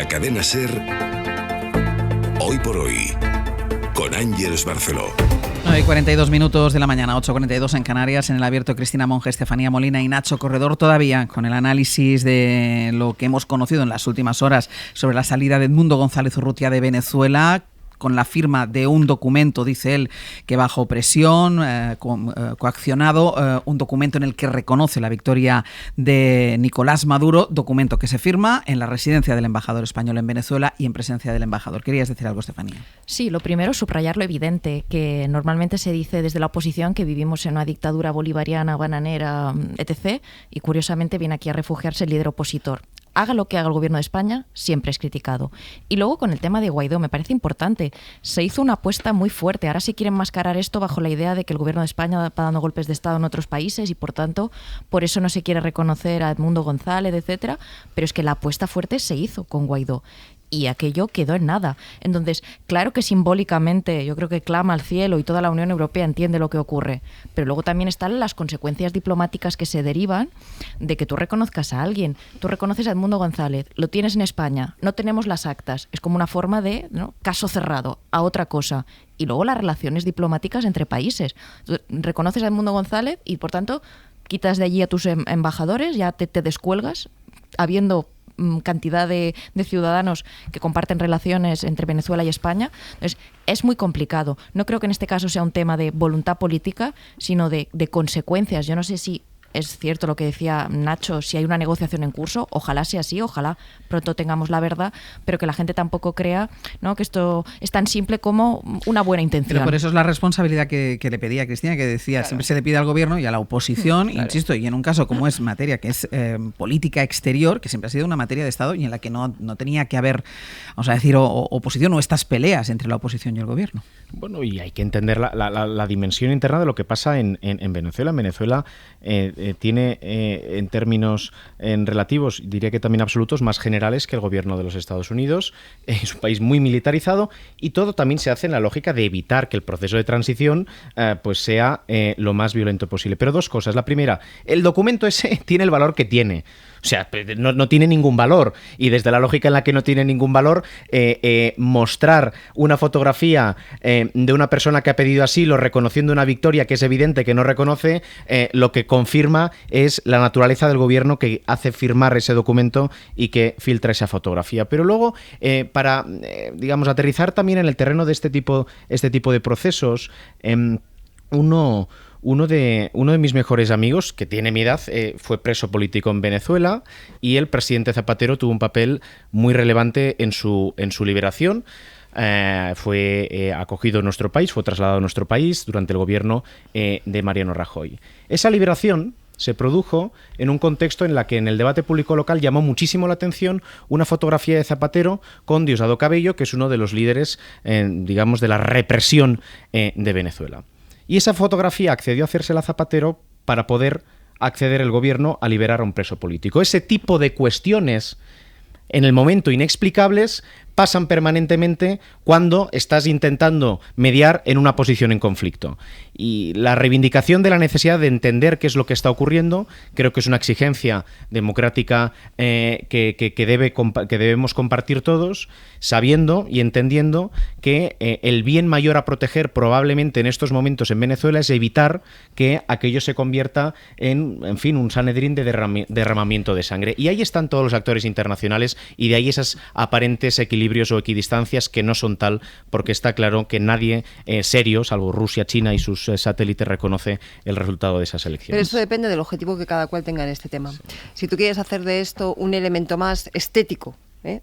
la cadena SER, Hoy por Hoy, con Ángeles Barceló. 9:42 minutos de la mañana, 8:42 en Canarias. En el abierto, Cristina Monge, Estefanía Molina y Nacho Corredor todavía con el análisis de lo que hemos conocido en las últimas horas sobre la salida de Edmundo González Urrutia de Venezuela, con la firma de un documento, dice él, que bajo presión, coaccionado, un documento en el que reconoce la victoria de Nicolás Maduro, documento que se firma en la residencia del embajador español en Venezuela y en presencia del embajador. ¿Querías decir algo, Estefanía? Sí, lo primero, subrayar lo evidente, que normalmente se dice desde la oposición que vivimos en una dictadura bolivariana, bananera, etc. Y curiosamente viene aquí a refugiarse el líder opositor. Haga lo que haga el gobierno de España, siempre es criticado. Y luego con el tema de Guaidó, me parece importante. Se hizo una apuesta muy fuerte. Ahora se quiere enmascarar esto bajo la idea de que el gobierno de España va dando golpes de Estado en otros países y, por tanto, por eso no se quiere reconocer a Edmundo González, etcétera. Pero es que la apuesta fuerte se hizo con Guaidó. Y aquello quedó en nada. Entonces, claro que simbólicamente yo creo que clama al cielo y toda la Unión Europea entiende lo que ocurre, pero luego también están las consecuencias diplomáticas que se derivan de que tú reconozcas a alguien. Tú reconoces a Edmundo González, lo tienes en España, no tenemos las actas, es como una forma de, ¿no?, caso cerrado, a otra cosa. Y luego las relaciones diplomáticas entre países. Tú reconoces a Edmundo González y, por tanto, quitas de allí a tus embajadores, ya te descuelgas, habiendo cantidad de ciudadanos que comparten relaciones entre Venezuela y España. Entonces, es muy complicado. No creo que en este caso sea un tema de voluntad política, sino de consecuencias. Yo no sé si es cierto lo que decía Nacho, si hay una negociación en curso, ojalá sea así, ojalá pronto tengamos la verdad, pero que la gente tampoco crea, ¿no?, que esto es tan simple como una buena intención. Pero por eso es la responsabilidad que le pedía Cristina, que decía, claro, siempre se le pide al gobierno y a la oposición, claro, insisto, y en un caso como es materia que es política exterior, que siempre ha sido una materia de Estado y en la que no tenía que haber, vamos a decir, oposición o estas peleas entre la oposición y el gobierno. Bueno, y hay que entender la dimensión interna de lo que pasa en Venezuela. En Venezuela tiene, en términos relativos, diría que también absolutos, más generales que el gobierno de los Estados Unidos. Es un país muy militarizado y todo también se hace en la lógica de evitar que el proceso de transición pues sea lo más violento posible. Pero dos cosas. La primera, el documento ese tiene el valor que tiene. O sea, no tiene ningún valor. Y desde la lógica en la que no tiene ningún valor, mostrar una fotografía de una persona que ha pedido asilo reconociendo una victoria que es evidente que no reconoce, lo que confirma es la naturaleza del gobierno que hace firmar ese documento y que filtra esa fotografía. Pero luego, para, digamos, aterrizar también en el terreno de este tipo de procesos, uno de mis mejores amigos, que tiene mi edad, fue preso político en Venezuela y el presidente Zapatero tuvo un papel muy relevante en su liberación. Fue acogido en nuestro país, fue trasladado a nuestro país durante el gobierno de Mariano Rajoy. Esa liberación se produjo en un contexto en la que en el debate público local llamó muchísimo la atención una fotografía de Zapatero con Diosdado Cabello, que es uno de los líderes, digamos, de la represión de Venezuela. Y esa fotografía accedió a hacérsela a Zapatero para poder acceder el gobierno a liberar a un preso político. Ese tipo de cuestiones, en el momento inexplicables, pasan permanentemente cuando estás intentando mediar en una posición en conflicto. Y la reivindicación de la necesidad de entender qué es lo que está ocurriendo, creo que es una exigencia democrática que debemos compartir todos, sabiendo y entendiendo que el bien mayor a proteger probablemente en estos momentos en Venezuela es evitar que aquello se convierta en fin, un Sanedrín de derramamiento de sangre. Y ahí están todos los actores internacionales y de ahí esas aparentes equilibrios o equidistancias que no son tal, porque está claro que nadie serio, salvo Rusia, China y sus satélites, reconoce el resultado de esas elecciones. Pero eso depende del objetivo que cada cual tenga en este tema. Sí. Si tú quieres hacer de esto un elemento más estético,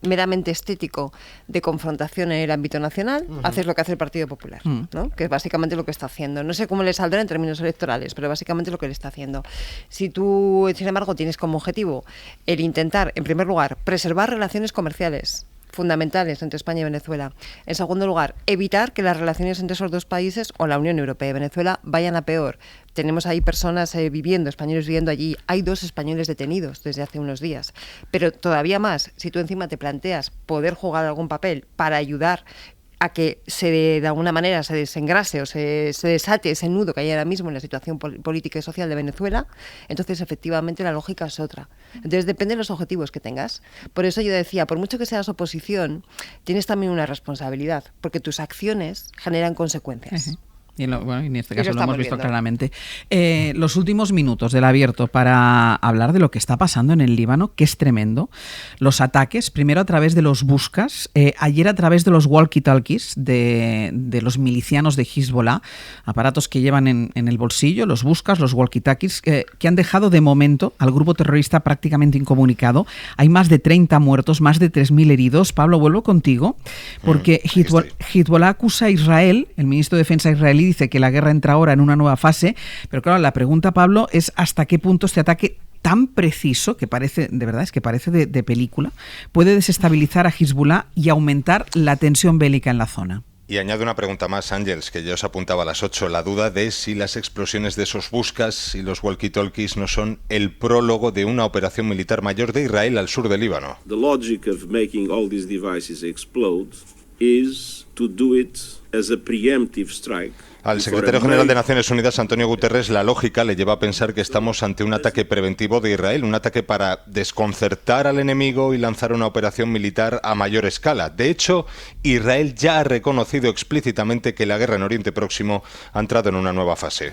meramente estético, de confrontación en el ámbito nacional, haces lo que hace el Partido Popular, ¿no?, que es básicamente lo que está haciendo. No sé cómo le saldrá en términos electorales, pero básicamente lo que le está haciendo. Si tú, sin embargo, tienes como objetivo el intentar, en primer lugar, preservar relaciones comerciales fundamentales entre España y Venezuela. En segundo lugar, evitar que las relaciones entre esos dos países o la Unión Europea y Venezuela vayan a peor. Tenemos ahí personas españoles viviendo allí. Hay 2 españoles detenidos desde hace unos días. Pero todavía más, si tú encima te planteas poder jugar algún papel para ayudar a que de alguna manera se desengrase o se desate ese nudo que hay ahora mismo en la situación política y social de Venezuela, entonces efectivamente la lógica es otra. Entonces depende de los objetivos que tengas. Por eso yo decía, por mucho que seas oposición, tienes también una responsabilidad, porque tus acciones generan consecuencias. Uh-huh. Y en este caso lo hemos visto claramente. Los últimos minutos del abierto para hablar de lo que está pasando en el Líbano, que es tremendo. Los ataques, primero a través de los buscas, ayer a través de los walkie-talkies de los milicianos de Hezbollah, aparatos que llevan en el bolsillo, los buscas, los walkie-talkies, que han dejado de momento al grupo terrorista prácticamente incomunicado. Hay más de 30 muertos, más de 3.000 heridos. Pablo, vuelvo contigo, porque Hezbollah acusa a Israel, el ministro de Defensa israelí dice que la guerra entra ahora en una nueva fase, pero claro, la pregunta, Pablo, es hasta qué punto este ataque tan preciso, que parece, de verdad, es que parece de película, puede desestabilizar a Hezbollah y aumentar la tensión bélica en la zona. Y añade una pregunta más, Ángels, que ya os apuntaba a las 8, la duda de si las explosiones de esos buscas y los walkie-talkies no son el prólogo de una operación militar mayor de Israel al sur del Líbano. The logic of making all these devices explode is to do it as a preemptive strike. Al secretario general de Naciones Unidas, Antonio Guterres, la lógica le lleva a pensar que estamos ante un ataque preventivo de Israel, un ataque para desconcertar al enemigo y lanzar una operación militar a mayor escala. De hecho, Israel ya ha reconocido explícitamente que la guerra en Oriente Próximo ha entrado en una nueva fase.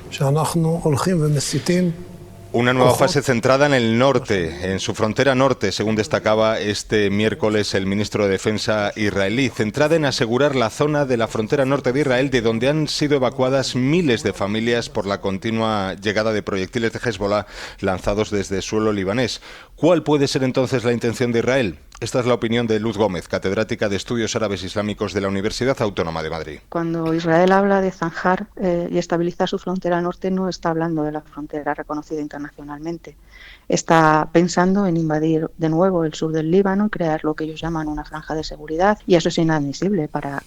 Una nueva fase centrada en el norte, en su frontera norte, según destacaba este miércoles el ministro de Defensa israelí, centrada en asegurar la zona de la frontera norte de Israel, de donde han sido evacuadas miles de familias por la continua llegada de proyectiles de Hezbollah lanzados desde suelo libanés. ¿Cuál puede ser entonces la intención de Israel? Esta es la opinión de Luz Gómez, catedrática de Estudios Árabes Islámicos de la Universidad Autónoma de Madrid. Cuando Israel habla de zanjar y estabilizar su frontera norte, no está hablando de la frontera reconocida internacionalmente. Está pensando en invadir de nuevo el sur del Líbano y crear lo que ellos llaman una franja de seguridad, y eso es inadmisible para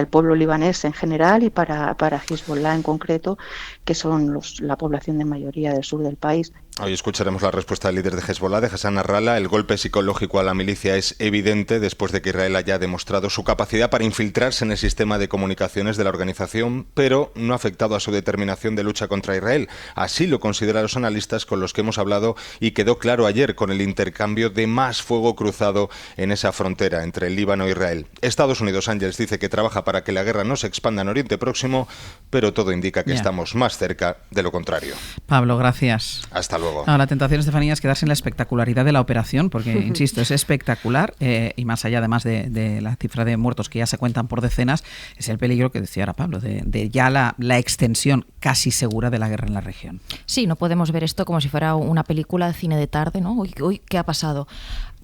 el pueblo libanés en general y para Hezbollah en concreto, que son la población de mayoría del sur del país. Hoy escucharemos la respuesta del líder de Hezbollah, de Hassan Nasrallah. El golpe psicológico a la milicia es evidente después de que Israel haya demostrado su capacidad para infiltrarse en el sistema de comunicaciones de la organización, pero no ha afectado a su determinación de lucha contra Israel. Así lo consideran los analistas con los que hemos hablado, y quedó claro ayer con el intercambio de más fuego cruzado en esa frontera entre el Líbano e Israel. Estados Unidos, Ángels, dice que trabaja para que la guerra no se expanda en Oriente Próximo, pero todo indica que estamos más cerca de lo contrario. Pablo, gracias. Hasta luego. La tentación, Estefanía, es quedarse en la espectacularidad de la operación, porque, insisto, es espectacular, y más allá además de la cifra de muertos que ya se cuentan por decenas, es el peligro que decía ahora Pablo, de ya la extensión casi segura de la guerra en la región. Sí, no podemos ver esto como si fuera una película de cine de tarde, ¿no? Uy, ¿qué ha pasado?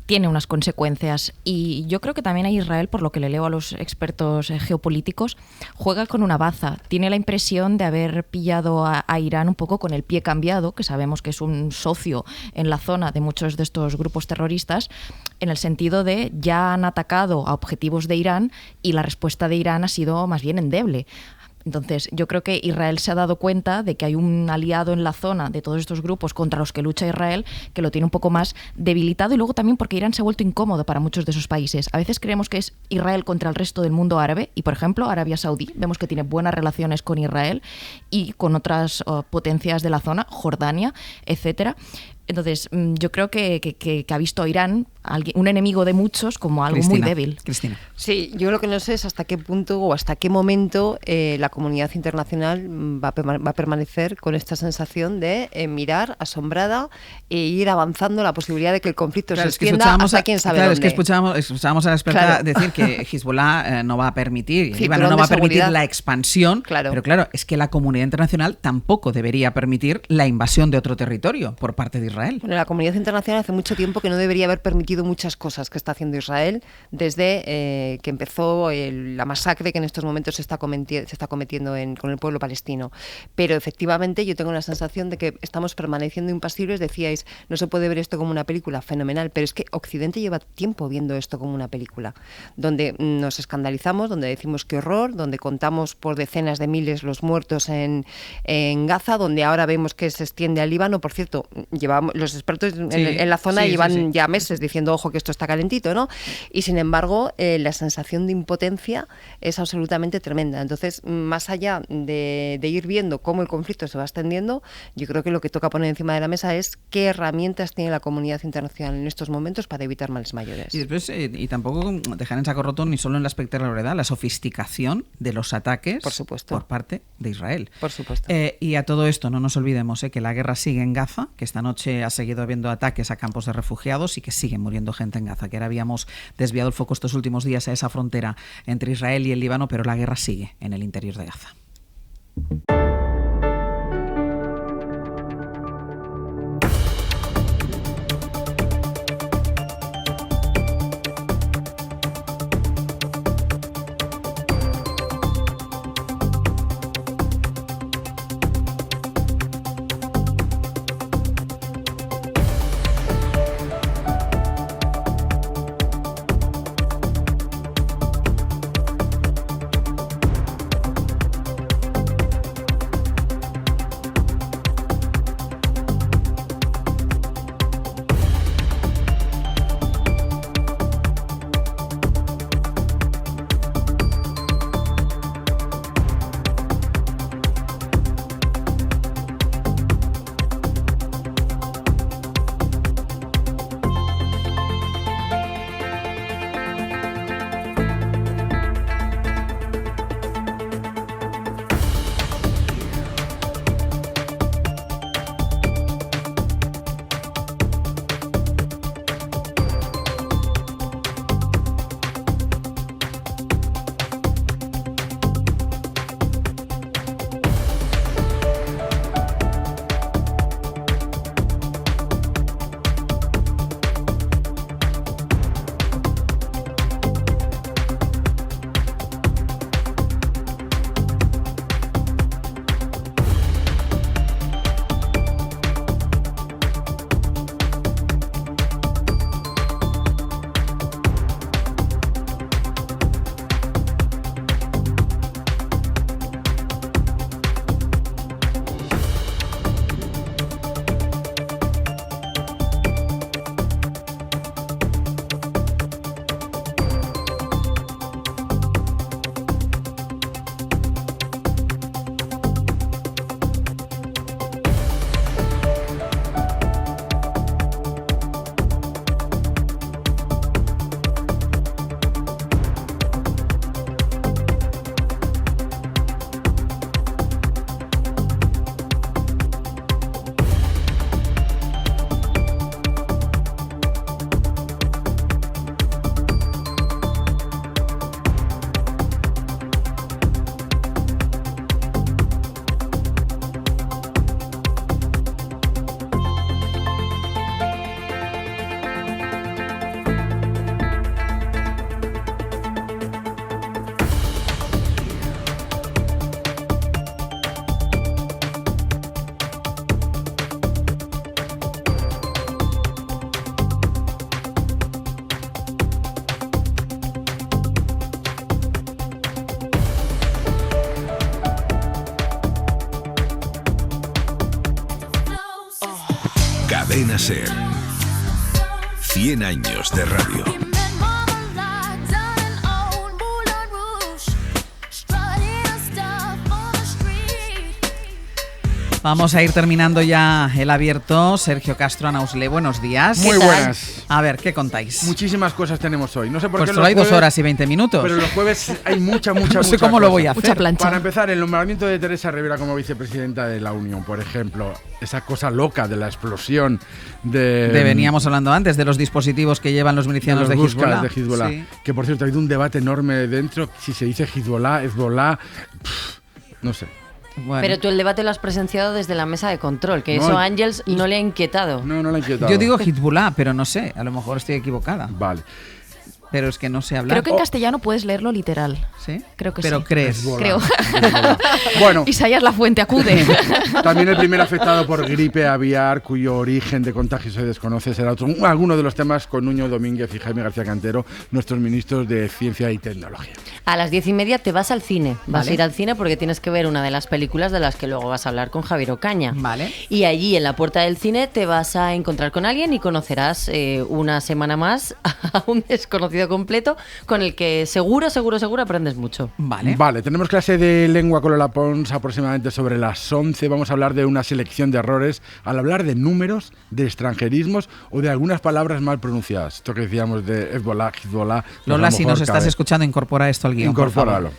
Tiene unas consecuencias, y yo creo que también a Israel, por lo que le leo a los expertos geopolíticos, juega con una baza. Tiene la impresión de haber pillado a Irán un poco con el pie cambiado, que sabemos que es un socio en la zona de muchos de estos grupos terroristas, en el sentido de ya han atacado a objetivos de Irán y la respuesta de Irán ha sido más bien endeble. Entonces, yo creo que Israel se ha dado cuenta de que hay un aliado en la zona de todos estos grupos contra los que lucha Israel, que lo tiene un poco más debilitado, y luego también porque Irán se ha vuelto incómodo para muchos de esos países. A veces creemos que es Israel contra el resto del mundo árabe, y por ejemplo Arabia Saudí, vemos que tiene buenas relaciones con Israel y con otras potencias de la zona, Jordania, etcétera. Entonces, yo creo que ha visto a Irán, un enemigo de muchos, como algo muy débil. Cristina. Sí, yo lo que no sé es hasta qué punto o hasta qué momento la comunidad internacional va a permanecer con esta sensación de mirar asombrada e ir avanzando la posibilidad de que el conflicto se extienda hasta quién sabe dónde. Es que escuchábamos a la experta decir que Hezbollah no va a permitir, Líbano no va a permitir la expansión, pero claro, es que la comunidad internacional tampoco debería permitir la invasión de otro territorio por parte de Israel. Bueno, la comunidad internacional hace mucho tiempo que no debería haber permitido muchas cosas que está haciendo Israel desde que empezó la masacre que en estos momentos se está cometiendo con el pueblo palestino. Pero efectivamente yo tengo la sensación de que estamos permaneciendo impasibles. Decíais, no se puede ver esto como una película, fenomenal, pero es que Occidente lleva tiempo viendo esto como una película, donde nos escandalizamos, donde decimos qué horror, donde contamos por decenas de miles los muertos en Gaza, donde ahora vemos que se extiende al Líbano. Por cierto, llevábamos los expertos en la zona llevan ya meses diciendo, ojo, que esto está calentito, ¿no? Y sin embargo, la sensación de impotencia es absolutamente tremenda. Entonces, más allá de ir viendo cómo el conflicto se va extendiendo, yo creo que lo que toca poner encima de la mesa es qué herramientas tiene la comunidad internacional en estos momentos para evitar males mayores. Y después, y tampoco dejar en saco roto ni solo en la espectacularidad, la sofisticación de los ataques por parte de Israel. Por supuesto. Y a todo esto no nos olvidemos que la guerra sigue en Gaza, que esta noche ha seguido habiendo ataques a campos de refugiados y que sigue muriendo gente en Gaza, que ahora habíamos desviado el foco estos últimos días a esa frontera entre Israel y el Líbano, pero la guerra sigue en el interior de Gaza. Cadena SER. 100 años de radio. Vamos a ir terminando ya el abierto. Sergio Castro, Ana Usle, buenos días. Muy buenas. A ver, ¿qué contáis? Muchísimas cosas tenemos hoy. No sé por pues qué solo hay 2 horas y 20 minutos. Pero los jueves hay mucha no sé cómo lo voy a hacer. Mucha plancha. Para empezar, el nombramiento de Teresa Rivera como vicepresidenta de la Unión, por ejemplo. Esa cosa loca de la explosión de... Veníamos hablando antes de los dispositivos que llevan los milicianos de Hezbollah. Sí. Que, por cierto, ha habido un debate enorme dentro. Si se dice Hezbollah, no sé. Bueno. Pero tú el debate lo has presenciado desde la mesa de control, que eso a Ángels no le ha inquietado. No le ha inquietado. Yo digo Hezbollah, pero no sé, a lo mejor estoy equivocada. Vale. Pero es que no sé hablar. Creo que en castellano puedes leerlo literal. ¿Sí? Creo que pero sí. crees. Creo. Bueno, Isaías Lafuente acude. También el primer afectado por gripe aviar, cuyo origen de contagio se desconoce, será alguno de los temas con Nuño Domínguez y Jaime García Cantero, nuestros ministros de Ciencia y Tecnología. A las 10:30 te vas al cine. Vas Vale. a ir al cine porque tienes que ver una de las películas de las que luego vas a hablar con Javier Ocaña. Vale. Y allí en la puerta del cine te vas a encontrar con alguien y conocerás una semana más a un desconocido completo con el que seguro aprendes mucho. Vale, tenemos clase de lengua con Lola Pons aproximadamente sobre las 11. Vamos a hablar de una selección de errores al hablar de números, de extranjerismos o de algunas palabras mal pronunciadas. Esto que decíamos de Hezbollah, Hezbollah. Lola, si nos estás escuchando, incorpora esto al guión. Incorpóralo.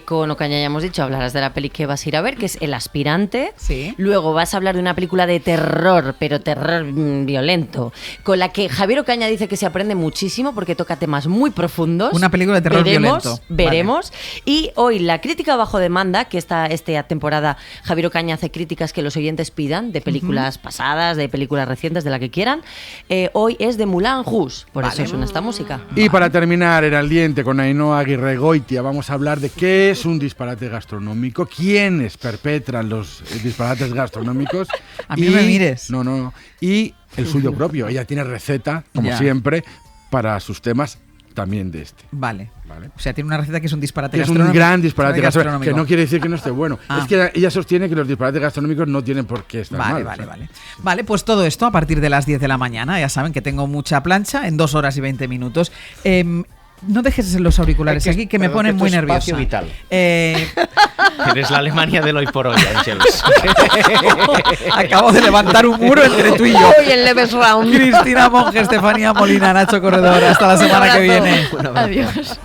Con Ocaña ya hemos dicho, hablarás de la peli que vas a ir a ver, que es El aspirante. Sí. Luego vas a hablar de una película de terror, pero terror violento, con la que Javier Ocaña dice que se aprende muchísimo porque toca temas muy profundos. Una película de terror violento. Veremos. Vale. Y hoy la crítica bajo demanda, que esta temporada Javier Ocaña hace críticas que los oyentes pidan, de películas pasadas, de películas recientes, de la que quieran. Hoy es de Moulin Rouge, por eso suena esta música. Y para terminar, en Al Diente con Ainhoa Aguirregoitia, vamos a hablar de qué es un disparate gastronómico, quiénes perpetran los disparates gastronómicos. A mí no me mires. No. Y el suyo propio. Ella tiene receta, como siempre, para sus temas, también de este. Vale. O sea, tiene una receta que es un disparate que gastronómico. Es un gran disparate gastronómico, que no quiere decir que no esté bueno. Es que ella sostiene que los disparates gastronómicos no tienen por qué estar mal. Vale, pues todo esto a partir de las 10 de la mañana. Ya saben que tengo mucha plancha en 2 horas y 20 minutos. No dejes los auriculares aquí, que me ponen muy nerviosa. Vital. Eres la Alemania del hoy por hoy, Ángeles. Acabo de levantar un muro entre tú y yo. Hoy en Leves Round. Cristina Monge, Estefanía Molina, Nacho Corredor. Hasta la semana que viene. Adiós.